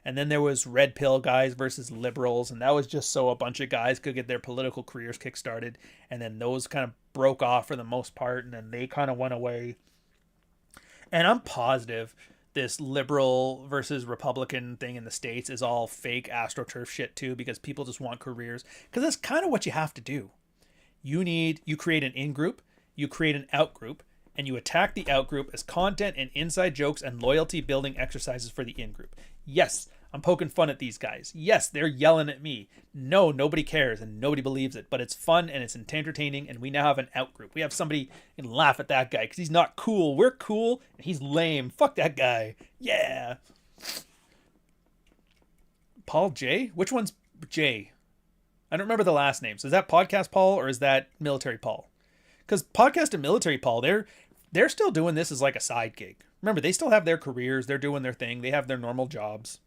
And then there was Red Pill guys versus liberals. And that was just so a bunch of guys could get their political careers kickstarted. And then those kind of broke off for the most part. And then they kind of went away. And I'm positive this liberal versus Republican thing in the States is all fake AstroTurf shit too, because people just want careers. Because that's kind of what you have to do. You create an in-group, you create an out-group, and you attack the out-group as content and inside jokes and loyalty-building exercises for the in-group. Yes, I'm poking fun at these guys. Yes, they're yelling at me. No, nobody cares and nobody believes it, but it's fun and it's entertaining, and we now have an out-group. We have somebody who can laugh at that guy because he's not cool. We're cool and he's lame. Fuck that guy. Yeah. Paul J? Which one's J? I don't remember the last name. So is that Podcast Paul or is that Military Paul? Because Podcast and Military Paul, they're still doing this as like a side gig. Remember, they still have their careers. They're doing their thing. They have their normal jobs.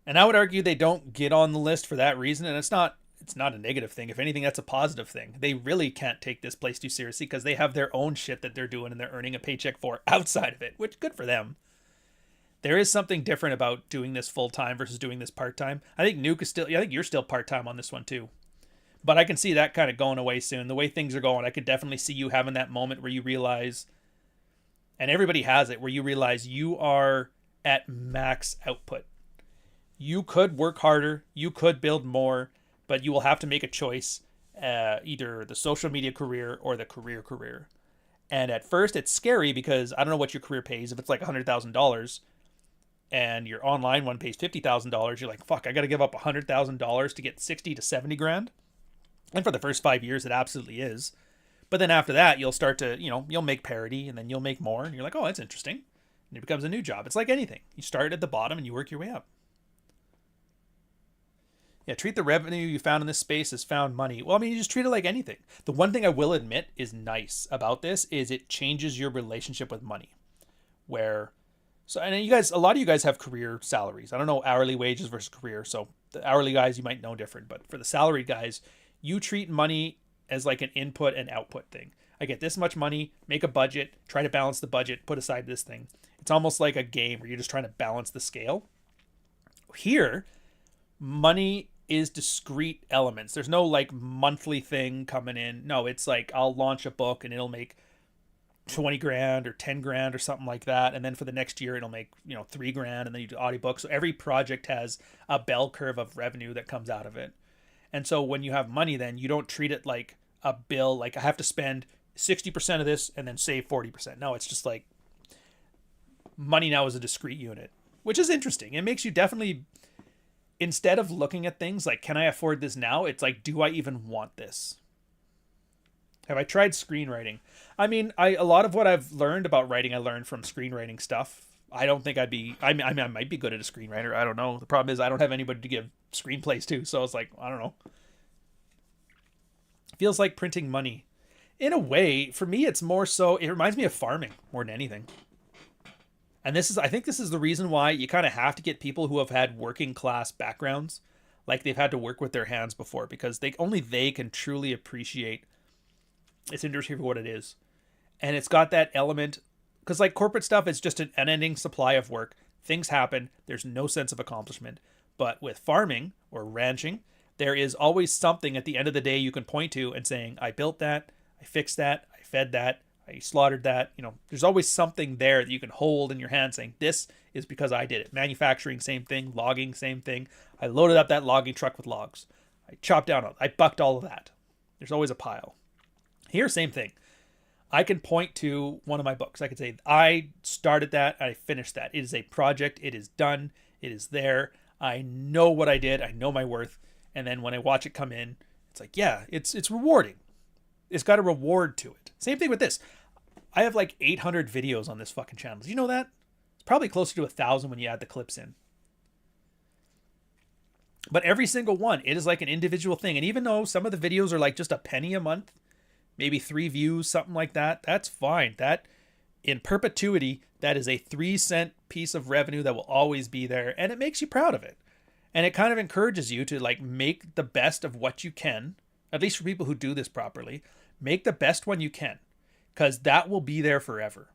And I would argue they don't get on the list for that reason. And it's not a negative thing. If anything, that's a positive thing. They really can't take this place too seriously because they have their own shit that they're doing and they're earning a paycheck for outside of it, which good for them. There is something different about doing this full time versus doing this part time. I think Nuke is still, I think you're still part time on this one too. But I can see that kind of going away soon. The way things are going, I could definitely see you having that moment where you realize, and everybody has it, where you realize you are at max output. You could work harder, you could build more, but you will have to make a choice, either the social media career or the career. And at first it's scary because I don't know what your career pays. If it's like $100,000 and your online one pays $50,000, you're like, fuck, I got to give up $100,000 to get 60 to 70 grand. And for the first 5 years, it absolutely is. But then after that, you'll start to, you'll make parody and then you'll make more. And you're like, oh, that's interesting. And it becomes a new job. It's like anything. You start at the bottom and you work your way up. Yeah, treat the revenue you found in this space as found money. Well, I mean, you just treat it like anything. The one thing I will admit is nice about this is it changes your relationship with money. And you guys, a lot of you guys have career salaries. I don't know hourly wages versus career. So the hourly guys, you might know different. But for the salaried guys, you treat money as like an input and output thing. I get this much money, make a budget, try to balance the budget, put aside this thing. It's almost like a game where you're just trying to balance the scale. Here, money is discrete elements. There's no like monthly thing coming in. No, it's like I'll launch a book and it'll make 20 grand or 10 grand or something like that. And then for the next year, it'll make, 3 grand, and then you do audiobooks. So every project has a bell curve of revenue that comes out of it. And so when you have money, then you don't treat it like a bill, like I have to spend 60% of this and then save 40%. No, it's just like money now is a discrete unit, which is interesting. It makes you definitely, instead of looking at things like, can I afford this now? It's like, do I even want this? Have I tried screenwriting? I mean, a lot of what I've learned about writing, I learned from screenwriting stuff. I don't think I'd be. I mean, I might be good at a screenwriter. I don't know. The problem is I don't have anybody to give screenplays to, so it's like, I don't know. It feels like printing money. In a way, for me, it's more so. It reminds me of farming more than anything. And I think this is the reason why you kind of have to get people who have had working class backgrounds, like they've had to work with their hands before, because only they can truly appreciate this industry for what it is. And it's got that element, because like corporate stuff is just an unending supply of work. Things happen. There's no sense of accomplishment. But with farming or ranching, there is always something at the end of the day you can point to and saying, I built that, I fixed that, I fed that, I slaughtered that. You know, there's always something there that you can hold in your hand saying, this is because I did it. Manufacturing, same thing. Logging, same thing. I loaded up that logging truck with logs. I chopped down, I bucked all of that. There's always a pile. Here, same thing. I can point to one of my books. I could say, I started that, I finished that. It is a project. It is done. It is there. I know what I did. I know my worth. And then when I watch it come in, it's like, yeah, it's rewarding. It's got a reward to it. Same thing with this. I have like 800 videos on this fucking channel. Do you know that? It's probably closer to 1,000 when you add the clips in. But every single one, it is like an individual thing. And even though some of the videos are like just a penny a month, maybe 3 views, something like that, that's fine. That, in perpetuity, that is a 3-cent piece of revenue that will always be there. And it makes you proud of it. And it kind of encourages you to like make the best of what you can, at least for people who do this properly. Make the best one you can, because that will be there forever.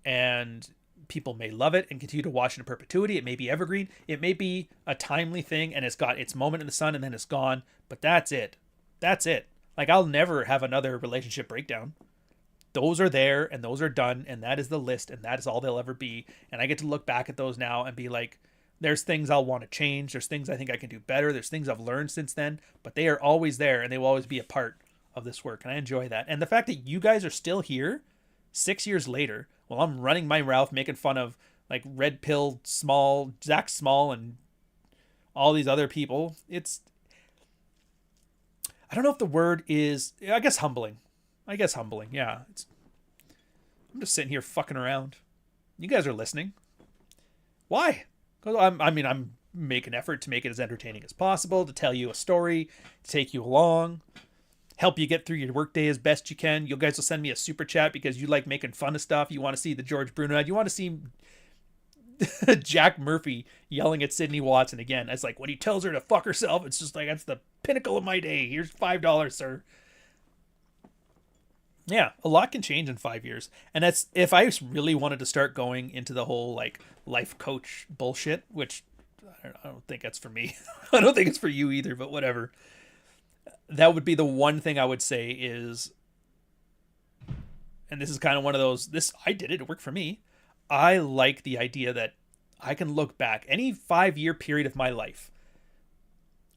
And people may love it and continue to watch it in perpetuity. It may be evergreen. It may be a timely thing and it's got its moment in the sun and then it's gone. But that's it. That's it. Like, I'll never have another relationship breakdown. Those are there and those are done, and that is the list, and that is all they'll ever be. And I get to look back at those now and be like, there's things I'll want to change. There's things I think I can do better. There's things I've learned since then, but they are always there and they will always be a part of this work. And I enjoy that. And the fact that you guys are still here 6 years later, while I'm running my mouth, making fun of like Red Pill, Small, Zach Small, and all these other people, I don't know if the word is, I guess humbling. Yeah. I'm just sitting here fucking around. You guys are listening. Why? Because I'm making an effort to make it as entertaining as possible, to tell you a story, to take you along, help you get through your workday as best you can. You guys will send me a super chat because you like making fun of stuff. You want to see the George Bruno ad. You want to see Jack Murphy yelling at Sydney Watson again. It's like when he tells her to fuck herself, it's just like, that's the pinnacle of my day. Here's $5, sir. Yeah, a lot can change in 5 years. And that's, if I really wanted to start going into the whole like life coach bullshit, which I don't think that's for me. I don't think it's for you either, but whatever. That would be the one thing I would say is, and this is kind of one of those, I did it worked for me. I like the idea that I can look back any 5-year period of my life,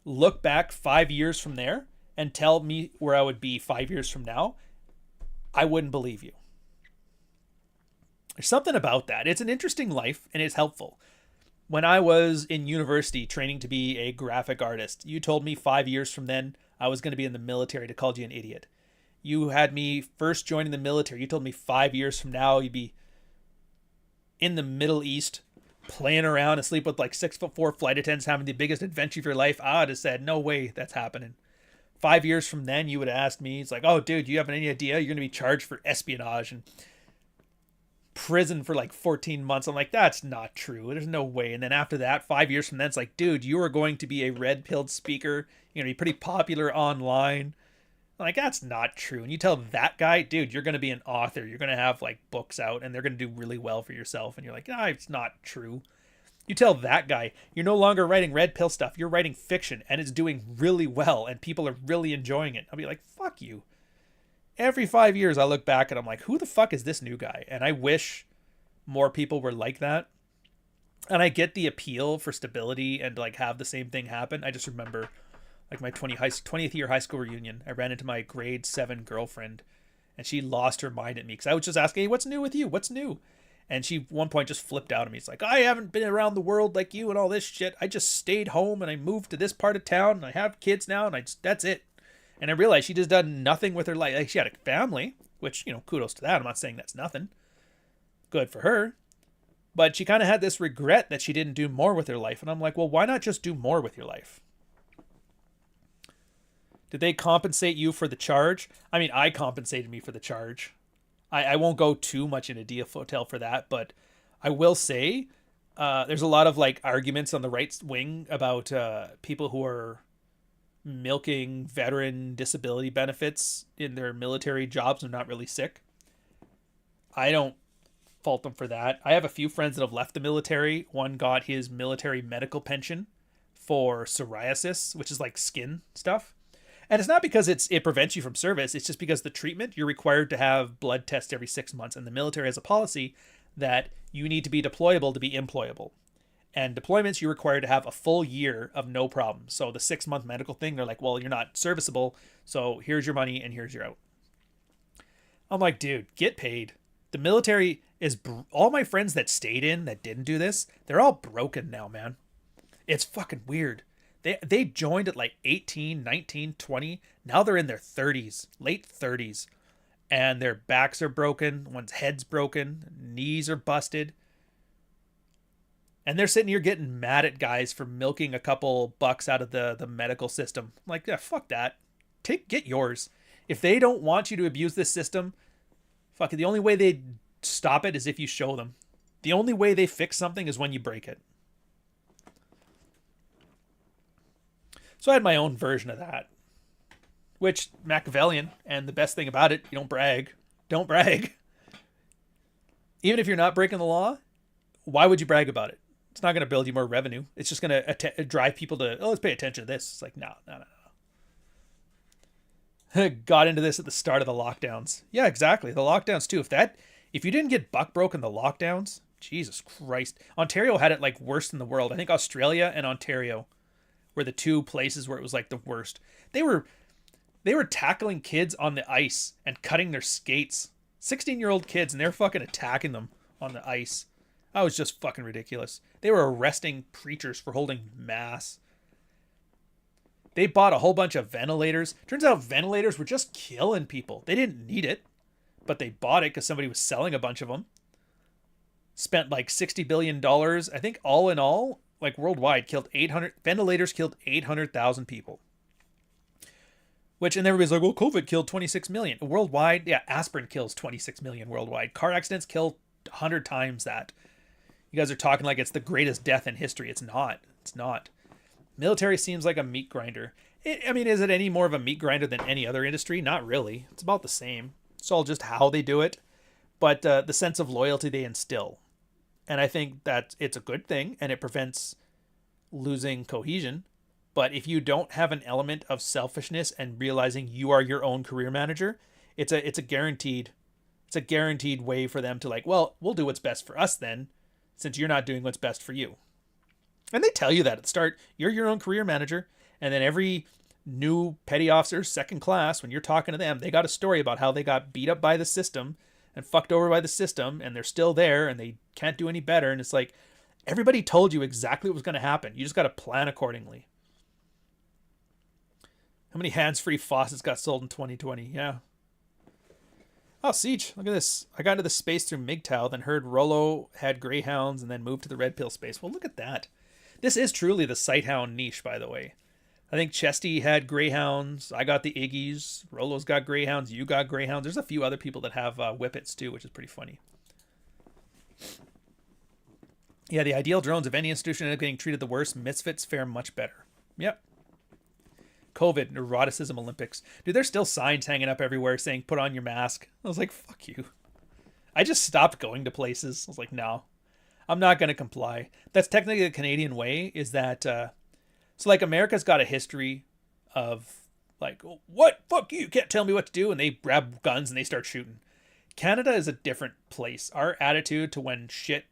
look back 5 years from there and tell me where I would be 5 years from now. I wouldn't believe you. There's something about that. It's an interesting life and it's helpful. When I was in university training to be a graphic artist, you told me 5 years from then I was going to be in the military. To call you an idiot. You had me first joining the military. You told me 5 years from now you'd be in the Middle East playing around and sleep with like 6'4" flight attendants, having the biggest adventure of your life. I would have said, no way that's happening. 5 years from then, you would have asked me, it's like, oh, dude, you have any idea? You're going to be charged for espionage and prison for like 14 months. I'm like, that's not true. There's no way. And then after that, 5 years from then, it's like, dude, you are going to be a red-pilled speaker. You're going to be pretty popular online. I'm like, that's not true. And you tell that guy, dude, you're going to be an author. You're going to have like books out and they're going to do really well for yourself. And you're like, ah, it's not true. You tell that guy, you're no longer writing red pill stuff. You're writing fiction and it's doing really well and people are really enjoying it. I'll be like, fuck you. Every 5 years I look back and I'm like, who the fuck is this new guy? And I wish more people were like that. And I get the appeal for stability and like have the same thing happen. I just remember like my 20th year high school reunion. I ran into my grade 7 girlfriend and she lost her mind at me because I was just asking, hey, what's new with you? What's new? And she, at one point, just flipped out at me. It's like, I haven't been around the world like you and all this shit. I just stayed home and I moved to this part of town and I have kids now and that's it. And I realized she just done nothing with her life. Like, she had a family, which, you know, kudos to that. I'm not saying that's nothing. Good for her. But she kind of had this regret that she didn't do more with her life. And I'm like, well, why not just do more with your life? Did they compensate you for the charge? I mean, I compensated me for the charge. I won't go too much into detail for that, but I will say there's a lot of like arguments on the right wing about people who are milking veteran disability benefits in their military jobs and not really sick. I don't fault them for that. I have a few friends that have left the military. One got his military medical pension for psoriasis, which is like skin stuff. And it's not because it prevents you from service. It's just because the treatment, you're required to have blood tests every 6 months. And the military has a policy that you need to be deployable to be employable. And deployments, you're required to have a full year of no problem. So the 6-month medical thing, they're like, well, you're not serviceable. So here's your money and here's your out. I'm like, dude, get paid. The military is... all my friends that stayed in, that didn't do this, they're all broken now, man. It's fucking weird. They joined at like 18, 19, 20. Now they're in their 30s, late 30s. And their backs are broken. One's head's broken. Knees are busted. And they're sitting here getting mad at guys for milking a couple bucks out of the medical system. I'm like, yeah, fuck that. Get yours. If they don't want you to abuse this system, fuck it. The only way they stop it is if you show them. The only way they fix something is when you break it. So I had my own version of that, which Machiavellian, and the best thing about it, you don't brag. Don't brag. Even if you're not breaking the law, why would you brag about it? It's not going to build you more revenue. It's just going to drive people to, oh, let's pay attention to this. It's like, no. Got into this at the start of the lockdowns. Yeah, exactly. The lockdowns too. If you didn't get buck broke in the lockdowns, Jesus Christ. Ontario had it like worse than the world. I think Australia and Ontario were the two places where it was like the worst. They were tackling kids on the ice and cutting their skates. 16-year-old kids, and they're fucking attacking them on the ice. That was just fucking ridiculous. They were arresting preachers for holding mass. They bought a whole bunch of ventilators. Turns out ventilators were just killing people. They didn't need it, but they bought it because somebody was selling a bunch of them. Spent like $60 billion. I think all in all, like worldwide, ventilators killed 800,000 people. And everybody's like, well, COVID killed 26 million. Worldwide, yeah, aspirin kills 26 million worldwide. Car accidents kill 100 times that. You guys are talking like it's the greatest death in history. It's not. It's not. Military seems like a meat grinder. Is it any more of a meat grinder than any other industry? Not really. It's about the same. It's all just how they do it. But the sense of loyalty they instill. And I think that it's a good thing, and it prevents losing cohesion. But if you don't have an element of selfishness and realizing you are your own career manager, it's a guaranteed way for them to like, well, we'll do what's best for us then, since you're not doing what's best for you. And they tell you that at the start, you're your own career manager. And then every new petty officer, second class, when you're talking to them, they got a story about how they got beat up by the system and fucked over by the system, and they're still there and they can't do any better. And it's like, everybody told you exactly what was going to happen. You just got to plan accordingly. How many hands-free faucets got sold in 2020? Yeah. Oh, Siege, look at this. I got into the space through MGTOW, then heard Rollo had Greyhounds, and then moved to the Red Pill space. Well, look at that. This is truly the Sighthound niche, by the way. I think Chesty had Greyhounds. I got the Iggy's. Rollo's got Greyhounds. You got Greyhounds. There's a few other people that have Whippets, too, which is pretty funny. Yeah, the ideal drones, if any institution ended up getting treated the worst, misfits fare much better. Yep. COVID, neuroticism Olympics. Dude, there's still signs hanging up everywhere saying, put on your mask. I was like, fuck you. I just stopped going to places. I was like, no, I'm not going to comply. That's technically the Canadian way, is that, so like America's got a history of like, what? Fuck you. Can't tell me what to do. And they grab guns and they start shooting. Canada is a different place. Our attitude to when shit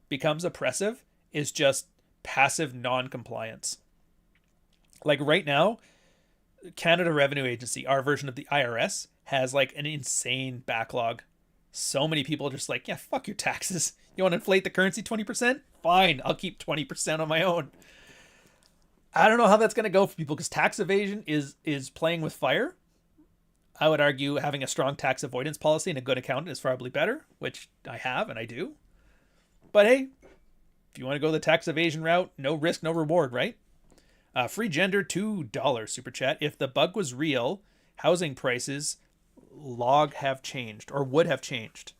becomes oppressive is just passive non-compliance. Like right now, Canada Revenue Agency, our version of the IRS, has like an insane backlog. So many people are just like, yeah, fuck your taxes. You want to inflate the currency 20%? Fine, I'll keep 20% on my own. I don't know how that's going to go for people, because tax evasion is playing with fire. I would argue having a strong tax avoidance policy and a good accountant is probably better, which I have and I do. But hey, if you want to go the tax evasion route, no risk, no reward, right? Free gender, $2 super chat. If the bug was real, housing prices have changed or would have changed.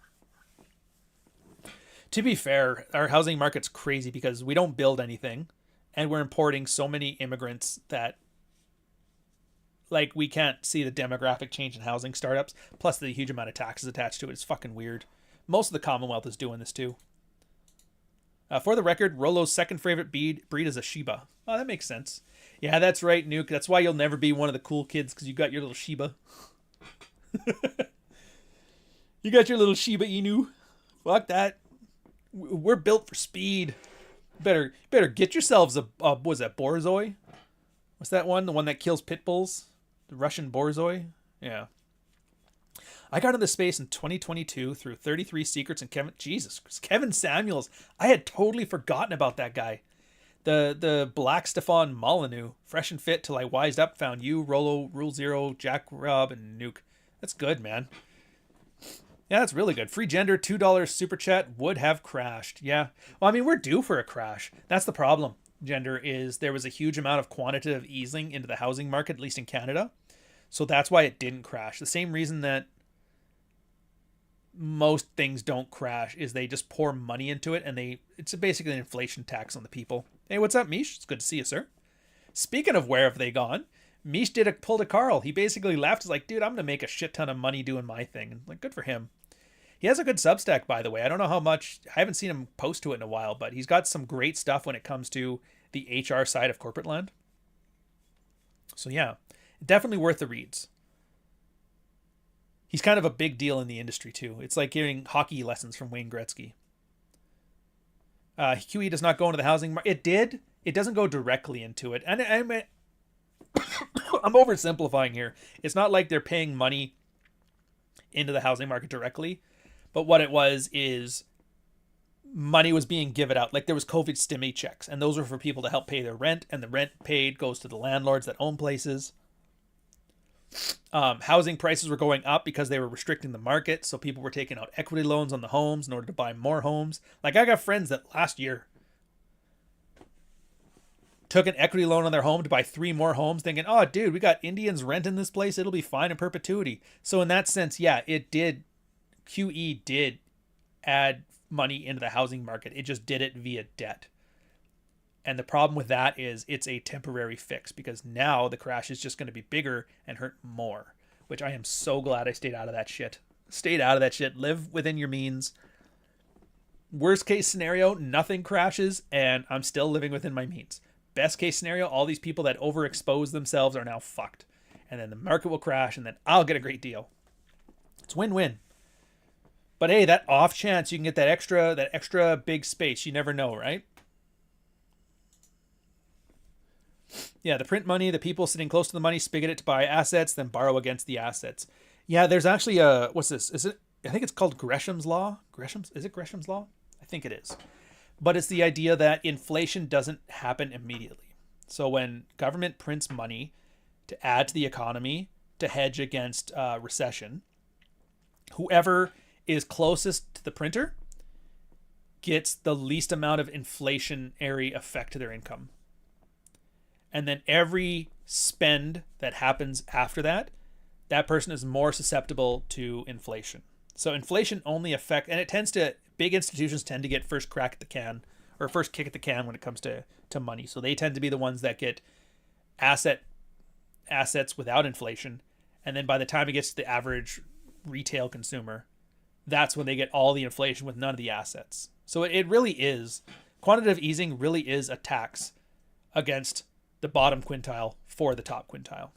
To be fair, our housing market's crazy because we don't build anything and we're importing so many immigrants that like we can't see the demographic change in housing startups. Plus the huge amount of taxes attached to it is fucking weird. Most of the Commonwealth is doing this too. For the record, Rolo's second favorite breed is a Shiba. Oh, that makes sense. Yeah, that's right, Nuke. That's why you'll never be one of the cool kids, because you got your little Shiba. You got your little Shiba Inu. Fuck that. We're built for speed. Better get yourselves a was that Borzoi? What's that one? The one that kills pit bulls? The Russian Borzoi? Yeah. I got into space in 2022 through 33 Secrets and Kevin Samuels. I had totally forgotten about that guy. The Black Stefan Molyneux, fresh and fit till I wised up, found you, Rolo, Rule Zero, Jack Rob, and Nuke. That's good, man. Yeah, that's really good. Free gender, $2 super chat would have crashed. Yeah. Well, I mean, we're due for a crash. That's the problem. Gender is there was a huge amount of quantitative easing into the housing market, at least in Canada. So that's why it didn't crash. The same reason that most things don't crash is they just pour money into it and it's basically an inflation tax on the people. Hey, what's up, Mish? It's good to see you, sir. Speaking of where have they gone, Mish pulled a Carl. He basically left. He's like, dude, I'm going to make a shit ton of money doing my thing. And like, good for him. He has a good Substack, by the way. I don't know how much, I haven't seen him post to it in a while, but he's got some great stuff when it comes to the HR side of corporate land. So yeah, definitely worth the reads. He's kind of a big deal in the industry too. It's like hearing hockey lessons from Wayne Gretzky. QE does not go into the housing market. It did. It doesn't go directly into it. And I'm oversimplifying here. It's not like they're paying money into the housing market directly. But what it was is money was being given out. Like there was COVID stimmy checks. And those were for people to help pay their rent. And the rent paid goes to the landlords that own places. Housing prices were going up because they were restricting the market. So people were taking out equity loans on the homes in order to buy more homes. Like I got friends that last year took an equity loan on their home to buy 3 more homes thinking, oh, dude, we got Indians renting this place. It'll be fine in perpetuity. So in that sense, yeah, QE did add money into the housing market. It just did it via debt. And the problem with that is it's a temporary fix because now the crash is just going to be bigger and hurt more, which I am so glad I stayed out of that shit. Live within your means. Worst case scenario, nothing crashes and I'm still living within my means. Best case scenario, all these people that overexpose themselves are now fucked. And then the market will crash and then I'll get a great deal. It's win-win. But hey, that off chance you can get that extra big space, you never know, right? Yeah, the print money, the people sitting close to the money spigot it to buy assets, then borrow against the assets. Yeah, there's actually what's this? I think it's called Gresham's Law. Is it Gresham's Law? I think it is. But it's the idea that inflation doesn't happen immediately. So when government prints money to add to the economy to hedge against recession, whoever is closest to the printer gets the least amount of inflationary effect to their income. And then every spend that happens after that, that person is more susceptible to inflation. So inflation only affects, and big institutions tend to get first crack at the can, or first kick at the can when it comes to money. So they tend to be the ones that get assets without inflation. And then by the time it gets to the average retail consumer, that's when they get all the inflation with none of the assets. So it really is, quantitative easing really is a tax against the bottom quintile for the top quintile.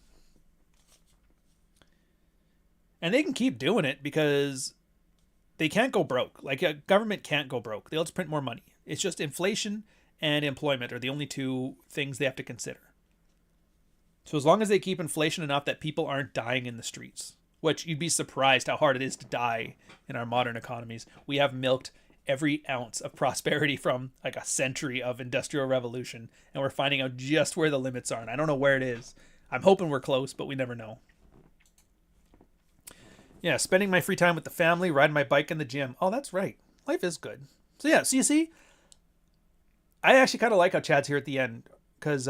And they can keep doing it because they can't go broke. Like a government can't go broke. They'll just print more money. It's just inflation and employment are the only two things they have to consider. So as long as they keep inflation enough that people aren't dying in the streets, which you'd be surprised how hard it is to die in our modern economies. We have milked every ounce of prosperity from like a century of industrial revolution, and we're finding out just where the limits are. And I don't know where it is. I'm hoping we're close, but we never know. Yeah, spending my free time with the family, riding my bike in the gym. Oh, that's right. Life is good. So yeah, so you see, I actually kind of like how Chad's here at the end, because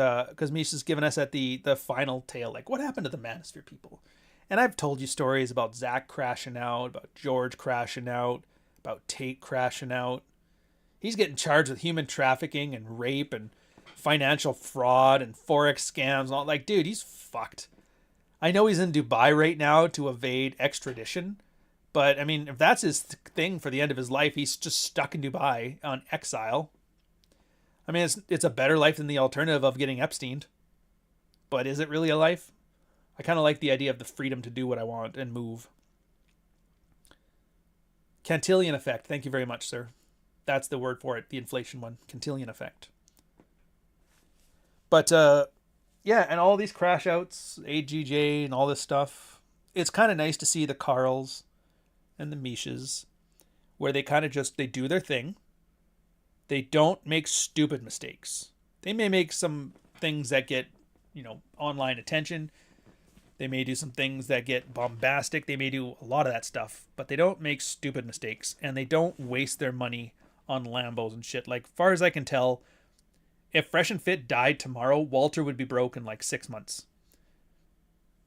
Misha's given us at the final tale, like, what happened to the Manosphere people? And I've told you stories about Zach crashing out, about George crashing out, about Tate crashing out. He's getting charged with human trafficking and rape and financial fraud and Forex scams and all. Like, dude, he's fucked. I know he's in Dubai right now to evade extradition, but I mean, if that's his thing for the end of his life, he's just stuck in Dubai on exile. I mean, it's a better life than the alternative of getting Epsteined. But is it really a life? I kind of like the idea of the freedom to do what I want and move. Cantillon effect. Thank you very much, sir. That's the word for it, the inflation one. Cantillon effect. But, yeah, and all these crash outs, AGJ and all this stuff, it's kind of nice to see the Carls and the Mishas, where they kind of just, they do their thing. They don't make stupid mistakes. They may make some things that get, online attention. They may do some things that get bombastic. They may do a lot of that stuff, but they don't make stupid mistakes, and they don't waste their money on Lambos and shit. Like, far as I can tell, if Fresh and Fit died tomorrow, Walter would be broke in like 6 months.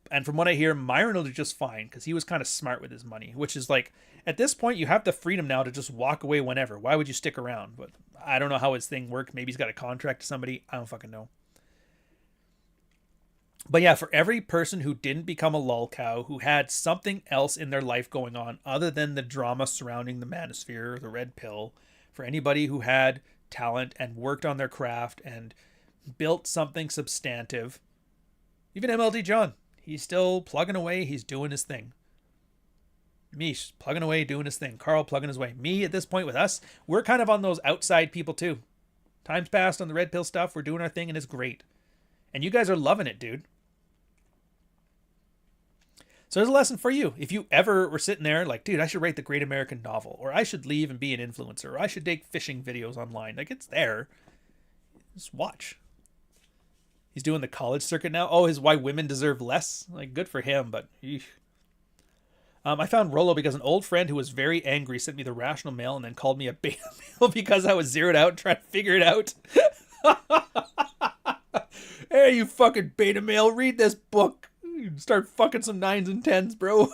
And from what I hear, Myron will do just fine, because he was kind of smart with his money, which is like, at this point, you have the freedom now to just walk away whenever. Why would you stick around? But I don't know how his thing worked. Maybe he's got a contract to somebody. I don't fucking know. But yeah, for every person who didn't become a lolcow, who had something else in their life going on other than the drama surrounding the Manosphere or the Red Pill, for anybody who had talent and worked on their craft and built something substantive, even MLD John, he's still plugging away. He's doing his thing. Mish plugging away, doing his thing. Carl plugging his way. Me, at this point with us, we're kind of on those outside people too. Time's passed on the Red Pill stuff. We're doing our thing and it's great. And you guys are loving it, dude. So there's a lesson for you. If you ever were sitting there like, dude, I should write the great American novel, or I should leave and be an influencer, or I should make fishing videos online. Like, it's there. Just watch. He's doing the college circuit now. Oh, his Why Women Deserve Less. Like, good for him, but eesh. I found Rolo because an old friend who was very angry sent me the Rational Mail and then called me a beta male because I was zeroed out trying to figure it out. Hey, you fucking beta male, read this book. Start fucking some 9s and 10s, bro.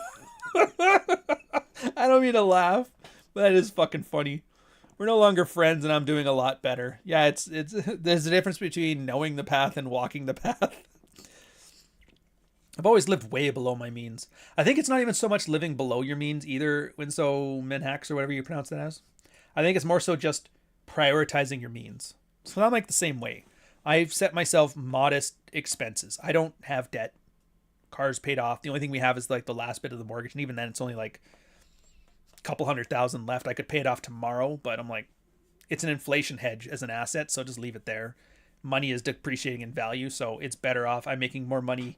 I don't mean to laugh, but that is fucking funny. We're no longer friends and I'm doing a lot better. Yeah, it's there's a difference between knowing the path and walking the path. I've always lived way below my means. I think it's not even so much living below your means either, Winso Minhax or whatever you pronounce that as. I think it's more so just prioritizing your means. So I'm like the same way. I've set myself modest expenses. I don't have debt. Car's paid off. The only thing we have is like the last bit of the mortgage, and even then it's only like a couple $100,000 left. I could pay it off tomorrow, but I'm like, it's an inflation hedge as an asset, so just leave it there. Money is depreciating in value, so it's better off. I'm making more money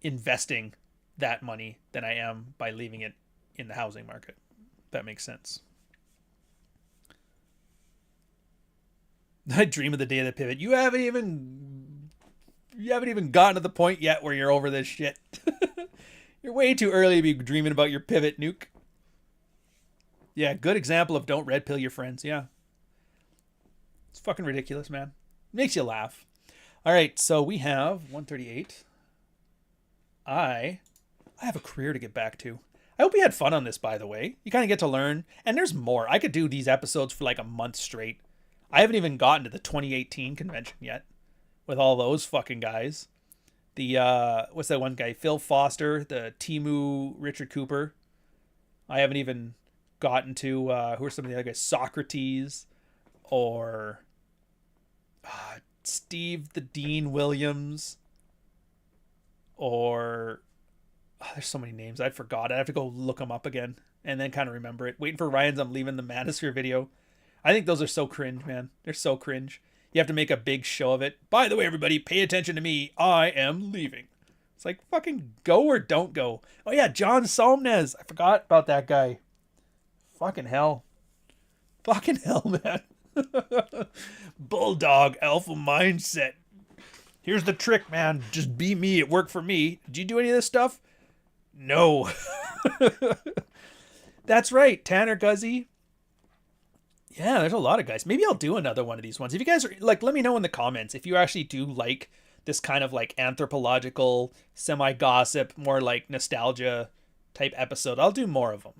investing that money than I am by leaving it in the housing market. That makes sense. I dream of the day of the pivot. You haven't even gotten to the point yet where you're over this shit. You're way too early to be dreaming about your pivot, Nuke. Yeah, good example of don't red pill your friends. Yeah. It's fucking ridiculous, man. Makes you laugh. All right, so we have 138. I have a career to get back to. I hope you had fun on this, by the way. You kind of get to learn. And there's more. I could do these episodes for like a month straight. I haven't even gotten to the 2018 convention yet with all those fucking guys. The, what's that one guy? Phil Foster, the Timu Richard Cooper. I haven't even gotten to, who are some of the other guys? Socrates or Steve the Dean Williams. Or there's so many names I forgot. I have to go look them up again and then kind of remember it. Waiting for Ryan's I'm leaving the Manosphere video. I think those are so cringe, man. They're so cringe. You have to make a big show of it. By the way, everybody, pay attention to me. I am leaving. It's like, fucking go or don't go. Oh yeah, John Solmnes. I forgot about that guy. Fucking hell. Fucking hell, man. Bulldog alpha mindset. Here's the trick, man. Just be me. It worked for me. Did you do any of this stuff? No. That's right. Tanner Guzzi. Yeah, there's a lot of guys. Maybe I'll do another one of these ones. If you guys are like, let me know in the comments if you actually do like this kind of like anthropological, semi-gossip, more like nostalgia type episode. I'll do more of them.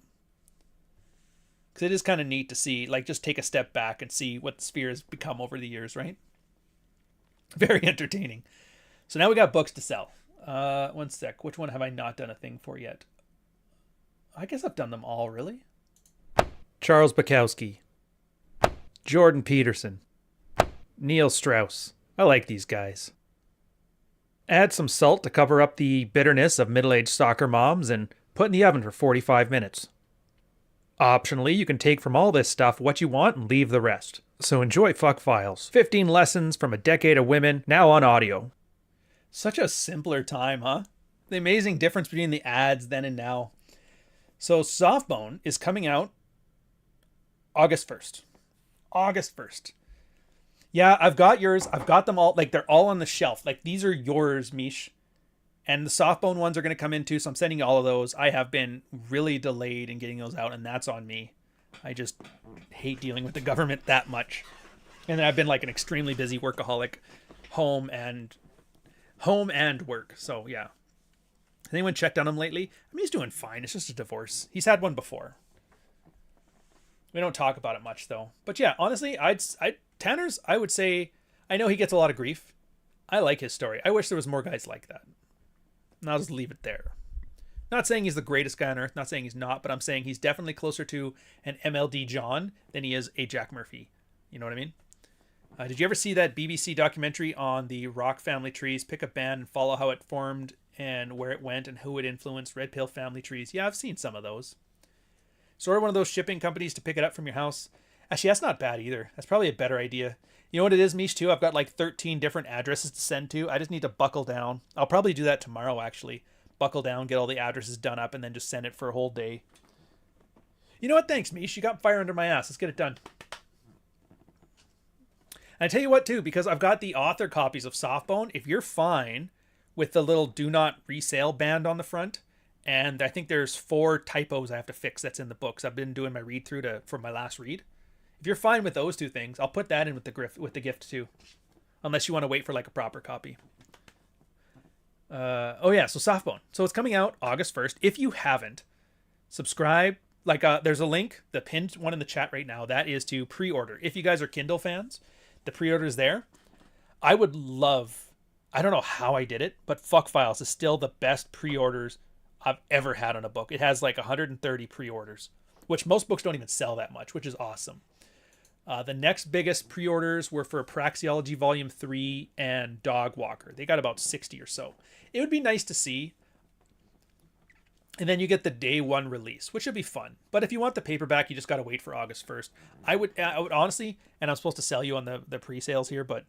Because it is kind of neat to see, like, just take a step back and see what the Sphere has become over the years, right? Very entertaining. So now we got books to sell. One sec. Which one have I not done a thing for yet? I guess I've done them all, really. Charles Bukowski. Jordan Peterson. Neil Strauss. I like these guys. Add some salt to cover up the bitterness of middle-aged soccer moms and put in the oven for 45 minutes. Optionally, you can take from all this stuff what you want and leave the rest. So enjoy Fuccfiles. 15 lessons from a decade of women, now on audio. Such a simpler time, huh? The amazing difference between the ads then and now. So Softbone is coming out August 1st. August 1st. Yeah, I've got yours. I've got them all. Like, they're all on the shelf. Like, these are yours, Mish. And the Softbone ones are going to come in too, so I'm sending you all of those. I have been really delayed in getting those out, and that's on me. I just hate dealing with the government that much. And then I've been like an extremely busy workaholic, home and work. So yeah. Has anyone checked on him lately? I mean, he's doing fine. It's just a divorce. He's had one before. We don't talk about it much though. But yeah, honestly, Tanner's, I would say, I know he gets a lot of grief. I like his story. I wish there was more guys like that. And I'll just leave it there. Not saying he's the greatest guy on earth, not saying he's not, but I'm saying he's definitely closer to an MLD John than he is a Jack Murphy. You know what I mean? Did you ever see that BBC documentary on the Rock family trees? Pick a band and follow how it formed and where it went and who it influenced. Red Pill family trees. Yeah, I've seen some of those. Sort of one of those shipping companies to pick it up from your house. Actually, that's not bad either. That's probably a better idea. You know what it is, Mish, too? I've got like 13 different addresses to send to. I just need to buckle down. I'll probably do that tomorrow, actually. Buckle down, get all the addresses done up, and then just send it for a whole day. You know what? Thanks, Mish. You got fire under my ass. Let's get it done. And I tell you what, too, because I've got the author copies of Softbone, if you're fine with the little do not resale band on the front, and I think there's 4 typos I have to fix that's in the books. I've been doing my read through for my last read. If you're fine with those 2 things, I'll put that in with the gift too. Unless you want to wait for like a proper copy. Oh yeah, so Softbone. So it's coming out August 1st. If you haven't, subscribe. Like there's a link, the pinned one in the chat right now. That is to pre-order. If you guys are Kindle fans, the pre-order is there. I would love, I don't know how I did it, but Fuccfiles is still the best pre-orders I've ever had on a book. It has like 130 pre-orders, which most books don't even sell that much, which is awesome. The next biggest pre-orders were for Praxeology Volume 3 and Dog Walker. They got about 60 or so. It would be nice to see. And then you get the day 1 release, which would be fun. But if you want the paperback, you just got to wait for August 1st. I would honestly, and I'm supposed to sell you on the pre-sales here, but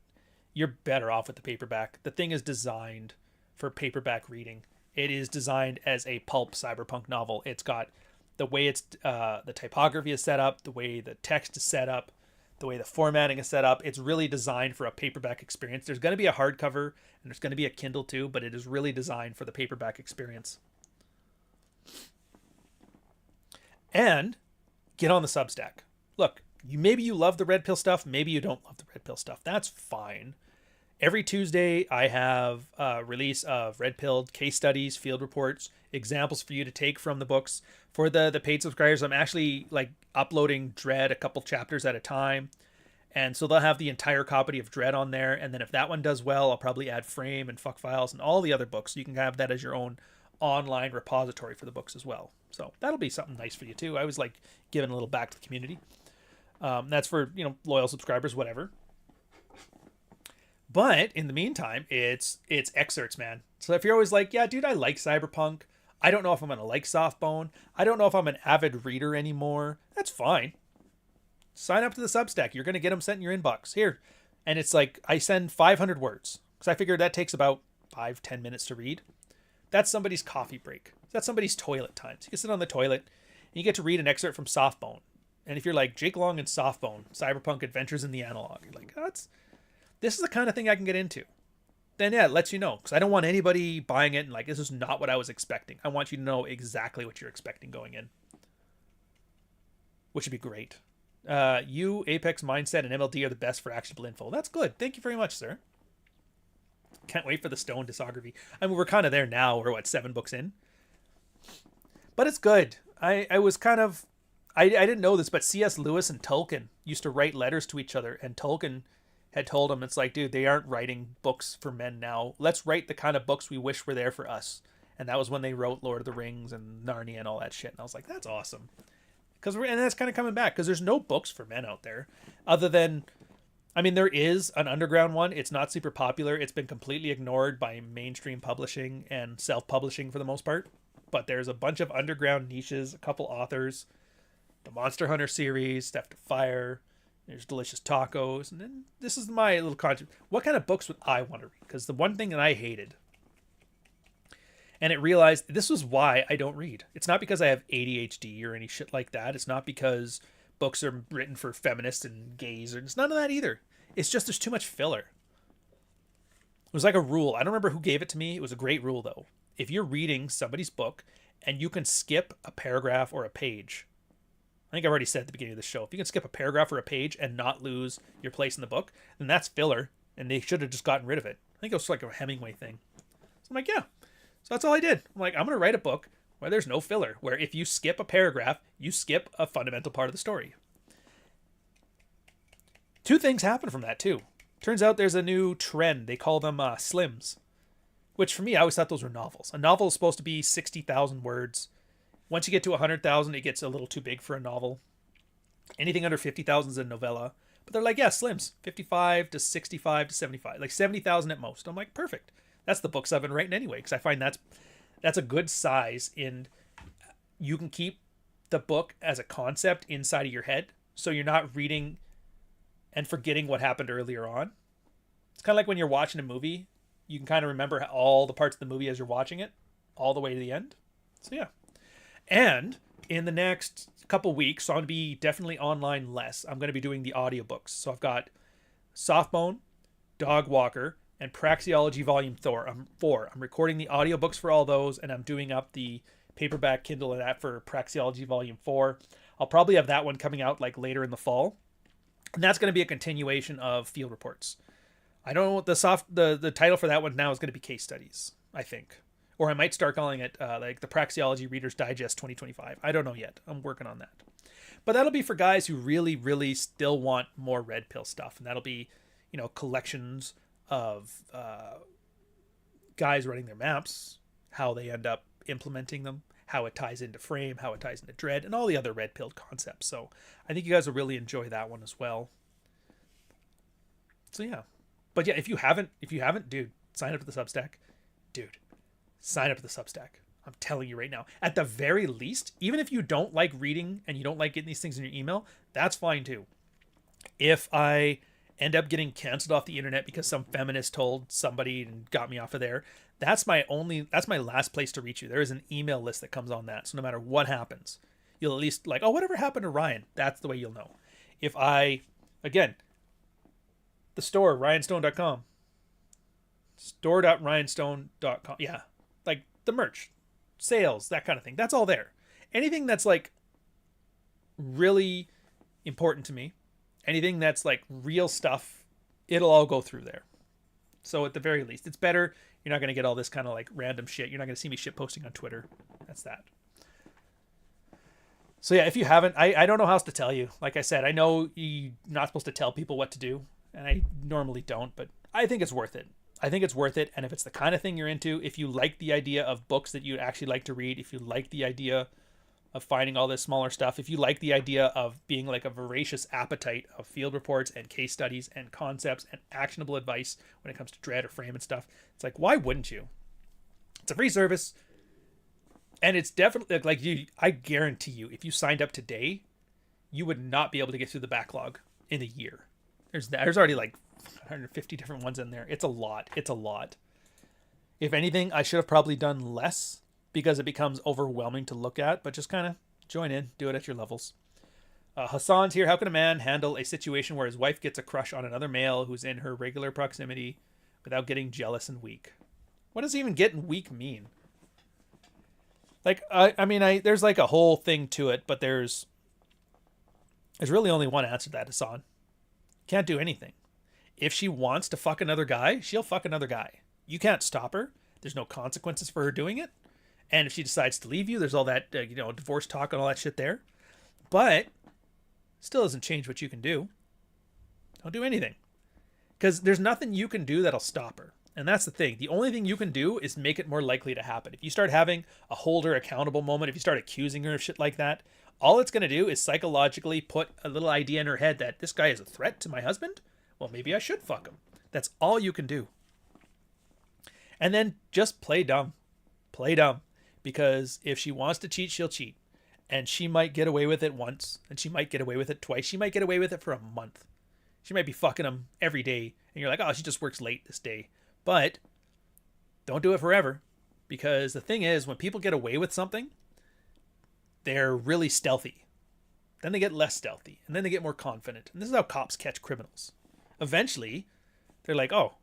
you're better off with the paperback. The thing is designed for paperback reading. It is designed as a pulp cyberpunk novel. It's got the way the typography is set up, the way the text is set up, the way the formatting is set up. It's really designed for a paperback experience. There's going to be a hardcover and there's going to be a Kindle too, but it is really designed for the paperback experience. And get on the Substack. Look, maybe you love the Red Pill stuff. Maybe you don't love the Red Pill stuff. That's fine. Every Tuesday, I have a release of Red Pilled case studies, field reports, examples for you to take from the books. For the paid subscribers, I'm actually like uploading Dread a couple chapters at a time. And so they'll have the entire copy of Dread on there. And then if that one does well, I'll probably add Frame and Fuccfiles and all the other books. So you can have that as your own online repository for the books as well. So that'll be something nice for you too. I was like giving a little back to the community. That's for, loyal subscribers, whatever. But in the meantime, it's excerpts, man. So if you're always like, yeah, dude, I like cyberpunk. I don't know if I'm going to like Softbone. I don't know if I'm an avid reader anymore. That's fine. Sign up to the Substack. You're going to get them sent in your inbox. Here. And it's like, I send 500 words. Because I figured that takes about 5-10 minutes to read. That's somebody's coffee break. That's somebody's toilet time. So you can sit on the toilet and you get to read an excerpt from Softbone. And if you're like Jake Long and Softbone, Cyberpunk Adventures in the Analog, you're like, this is the kind of thing I can get into. Then yeah, it lets you know. Because I don't want anybody buying it and like, this is not what I was expecting. I want you to know exactly what you're expecting going in. Which would be great. You, Apex Mindset, and MLD are the best for actionable info. That's good. Thank you very much, sir. Can't wait for the Stone discography. I mean, we're kind of there now. We're, 7 books in? But it's good. I was kind of... I didn't know this, but C.S. Lewis and Tolkien used to write letters to each other, and Tolkien had told him, it's like, dude, they aren't writing books for men now. Let's write the kind of books we wish were there for us. And that was when they wrote Lord of the Rings and Narnia and all that shit. And I was like, that's awesome. And that's kind of coming back, because there's no books for men out there other than... I mean, there is an underground one. It's not super popular. It's been completely ignored by mainstream publishing and self-publishing for the most part. But there's a bunch of underground niches, a couple authors, the Monster Hunter series, Theft to Fire, there's Delicious Tacos, and then this is my little content. What kind of books would I want to read? Because the one thing that I hated, and it realized this was why I don't read. It's not because I have ADHD or any shit like that. It's not because books are written for feminists and gays, or it's none of that either. It's just there's too much filler. It was like a rule. I don't remember who gave it to me. It was a great rule, though. If you're reading somebody's book and you can skip a paragraph or a page, I think I've already said at the beginning of the show, if you can skip a paragraph or a page and not lose your place in the book, then that's filler, and they should have just gotten rid of it. I think it was like a Hemingway thing. So I'm like, yeah. So that's all I did. I'm like, I'm going to write a book where there's no filler, where if you skip a paragraph, you skip a fundamental part of the story. 2 things happen from that, too. Turns out there's a new trend. They call them slims, which for me, I always thought those were novels. A novel is supposed to be 60,000 words. Once you get to 100,000, it gets a little too big for a novel. Anything under 50,000 is a novella. But they're like, yeah, slims. 55 to 65 to 75. Like 70,000 at most. I'm like, perfect. That's the books I've been writing anyway. Because I find that's a good size. And you can keep the book as a concept inside of your head. So you're not reading and forgetting what happened earlier on. It's kind of like when you're watching a movie. You can kind of remember all the parts of the movie as you're watching it. All the way to the end. So yeah. And in the next couple weeks, so I'm going to be definitely online less. I'm going to be doing the audiobooks. So I've got Softbone, Dog Walker, and Praxeology Volume 4. I'm recording the audiobooks for all those, and I'm doing up the paperback Kindle and that for Praxeology Volume 4. I'll probably have that one coming out like later in the fall. And that's going to be a continuation of Field Reports. I don't know what the title for that one now is going to be Case Studies, I think. Or I might start calling it like the Praxeology Reader's Digest 2025. I don't know yet. I'm working on that. But that'll be for guys who really, really still want more Red Pill stuff. And that'll be, collections of guys writing their maps, how they end up implementing them, how it ties into Frame, how it ties into Dread, and all the other Red Pill concepts. So I think you guys will really enjoy that one as well. So yeah. But yeah, if you haven't, dude, sign up to the Substack. Dude. Sign up to the Substack. I'm telling you right now. At the very least, even if you don't like reading and you don't like getting these things in your email, that's fine too. If I end up getting canceled off the internet because some feminist told somebody and got me off of there, that's my last place to reach you. There is an email list that comes on that. So no matter what happens, you'll at least like, oh, whatever happened to Ryan? That's the way you'll know. If again, the store, ryanstone.com. Store.ryanstone.com. Yeah. Like the merch, sales, that kind of thing. That's all there. Anything that's like really important to me, anything that's like real stuff, it'll all go through there. So at the very least, it's better. You're not going to get all this kind of like random shit. You're not going to see me shit posting on Twitter. That's that. So yeah, if you haven't, I don't know how else to tell you. Like I said, I know you're not supposed to tell people what to do, and I normally don't, but I think it's worth it. I think it's worth it. And if it's the kind of thing you're into, if you like the idea of books that you actually like to read, if you like the idea of finding all this smaller stuff, if you like the idea of being like a voracious appetite of field reports and case studies and concepts and actionable advice when it comes to Dread or Frame and stuff, it's like, why wouldn't you? It's a free service. And it's definitely like I guarantee you, if you signed up today, you would not be able to get through the backlog in a year. There's already like 150 different ones in there. It's a lot. If anything, I should have probably done less because it becomes overwhelming to look at, but just kind of join in, do it at your levels. Hassan's here. How can a man handle a situation where his wife gets a crush on another male who's in her regular proximity without getting jealous and weak? What does even getting weak mean? Like, I mean, there's like a whole thing to it, but there's There's really only one answer to that, Hassan. Can't do anything. If she wants to fuck another guy, she'll fuck another guy. You can't stop her. There's no consequences for her doing it. And if she decides to leave you, there's all that, divorce talk and all that shit there. But still doesn't change what you can do. Don't do anything. Because there's nothing you can do that'll stop her. And that's the thing. The only thing you can do is make it more likely to happen. If you start having a hold her accountable moment, if you start accusing her of shit like that, all it's going to do is psychologically put a little idea in her head that this guy is a threat to my husband. Well, maybe I should fuck him. That's all you can do. And then just play dumb. Play dumb. Because if she wants to cheat, she'll cheat. And she might get away with it once. And she might get away with it twice. She might get away with it for a month. She might be fucking him every day. And you're like, oh, she just works late this day. But don't do it forever. Because the thing is, when people get away with something, they're really stealthy. Then they get less stealthy. And then they get more confident. And this is how cops catch criminals. Eventually, they're like, oh,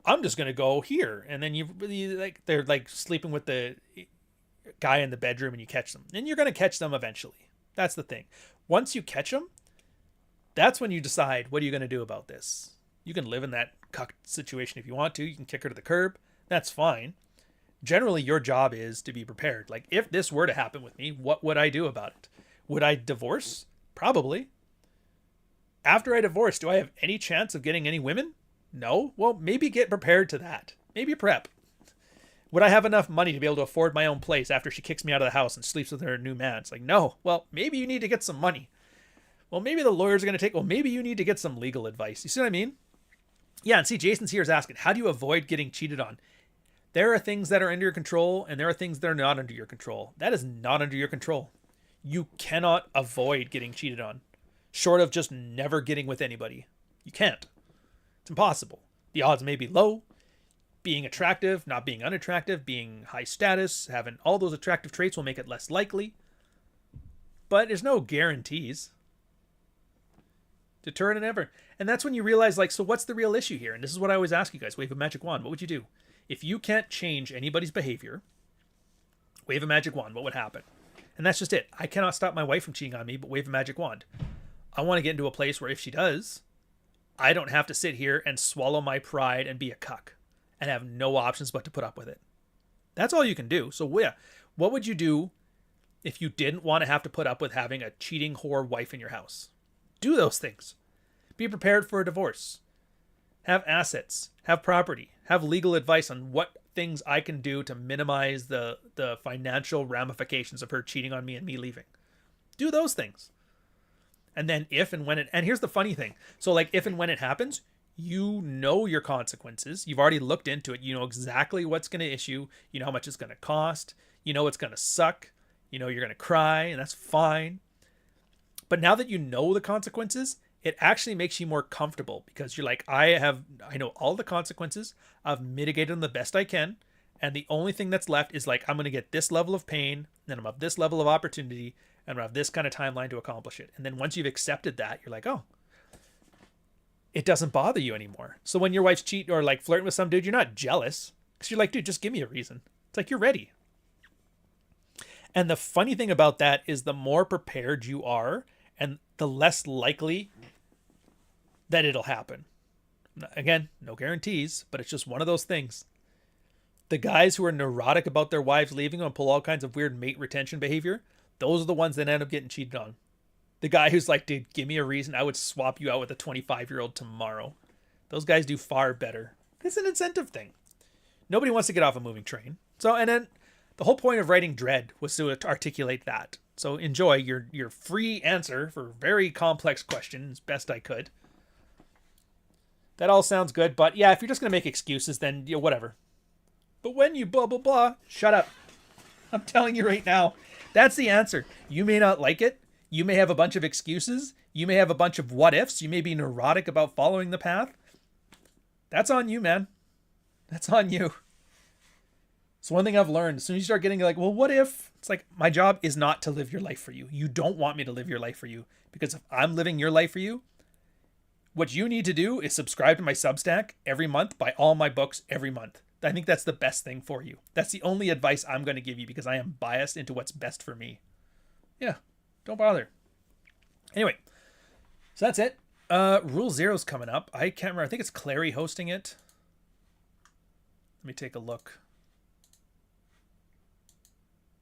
I'm just going to go here. And then they're like sleeping with the guy in the bedroom and you catch them. And you're going to catch them eventually. That's the thing. Once you catch them, that's when you decide, what are you going to do about this? You can live in that cuck situation if you want to. You can kick her to the curb. That's fine. Generally, your job is to be prepared. Like, if this were to happen with me, what would I do about it? Would I divorce? Probably. After I divorce, do I have any chance of getting any women? No? Well, maybe get prepared to that. Maybe prep. Would I have enough money to be able to afford my own place after she kicks me out of the house and sleeps with her new man? It's like, no. Well, maybe you need to get some money. Well, maybe the lawyers are going to take... Well, maybe you need to get some legal advice. You see what I mean? Yeah, and see, Jason's here is asking, how do you avoid getting cheated on? There are things that are under your control, and there are things that are not under your control. That is not under your control. You cannot avoid getting cheated on, short of just never getting with anybody. You can't. It's impossible. The odds may be low. Being attractive, not being unattractive, being high status, having all those attractive traits will make it less likely. But there's no guarantees. Deterrent and ever. And that's when you realize, like, so what's the real issue here? And this is what I always ask you guys. Wave a magic wand. What would you do? If you can't change anybody's behavior, wave a magic wand. What would happen? And that's just it. I cannot stop my wife from cheating on me, but wave a magic wand. I want to get into a place where if she does, I don't have to sit here and swallow my pride and be a cuck and have no options but to put up with it. That's all you can do. So yeah, what would you do if you didn't want to have to put up with having a cheating whore wife in your house? Do those things. Be prepared for a divorce. Have assets. Have property. Have legal advice on what things I can do to minimize the financial ramifications of her cheating on me and me leaving. Do those things. And then if and when and here's the funny thing. So like if and when it happens, you know your consequences. You've already looked into it. You know exactly what's going to issue. You know how much it's going to cost. You know it's going to suck. You know you're going to cry, and that's fine. But now that you know the consequences, it actually makes you more comfortable because you're like, I know all the consequences. I've mitigated them the best I can. And the only thing that's left is like, I'm going to get this level of pain, then I'm going to have this level of opportunity, and I'm going to have this kind of timeline to accomplish it. And then once you've accepted that, you're like, oh, it doesn't bother you anymore. So when your wife's cheating or like flirting with some dude, you're not jealous because you're like, dude, just give me a reason. It's like, you're ready. And the funny thing about that is the more prepared you are and the less likely that it'll happen. Again, no guarantees, but it's just one of those things. The guys who are neurotic about their wives leaving them and pull all kinds of weird mate retention behavior, those are the ones that end up getting cheated on. The guy who's like, dude, give me a reason. I would swap you out with a 25-year-old tomorrow. Those guys do far better. It's an incentive thing. Nobody wants to get off a moving train. So, and then the whole point of writing Dread was to articulate that. So enjoy your free answer for a very complex question as best I could. That all sounds good, but yeah, if you're just going to make excuses, then whatever. But when you blah, blah, blah, shut up. I'm telling you right now, that's the answer. You may not like it. You may have a bunch of excuses. You may have a bunch of what ifs. You may be neurotic about following the path. That's on you, man. That's on you. It's one thing I've learned. As soon as you start getting like, well, what if? It's like, my job is not to live your life for you. You don't want me to live your life for you. Because if I'm living your life for you, what you need to do is subscribe to my Substack every month, buy all my books every month. I think that's the best thing for you. That's the only advice I'm going to give you because I am biased into what's best for me. Yeah, don't bother. Anyway, So that's it. Rule Zero's coming up. I can't remember. I think it's Clary hosting it. Let me take a look.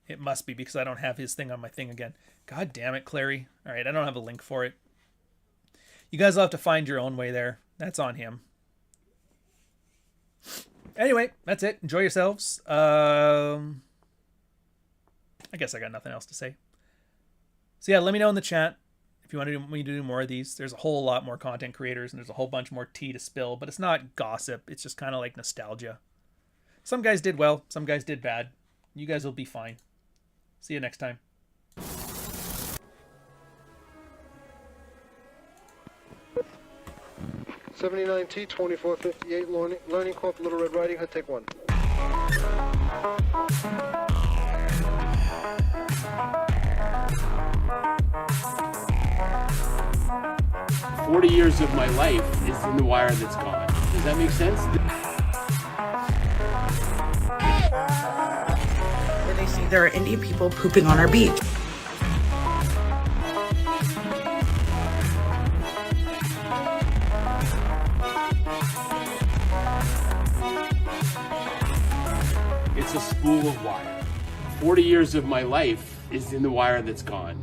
It must be because I don't have his thing on my thing again. God damn it, Clary. All right, I don't have a link for it. You guys will have to find your own way there. That's on him. Anyway, that's it. Enjoy yourselves. I guess I got nothing else to say. So yeah, let me know in the chat if you want me to do more of these. There's a whole lot more content creators and there's a whole bunch more tea to spill, but it's not gossip. It's just kind of like nostalgia. Some guys did well. Some guys did bad. You guys will be fine. See you next time. '79T 2458 Learning Corp Little Red Riding Hood. Take 1. "40 years of my life is in the wire that's gone." Does that make sense? Where they say there are Indian people pooping on our beach. It's a spool of wire. 40 years of my life is in the wire that's gone.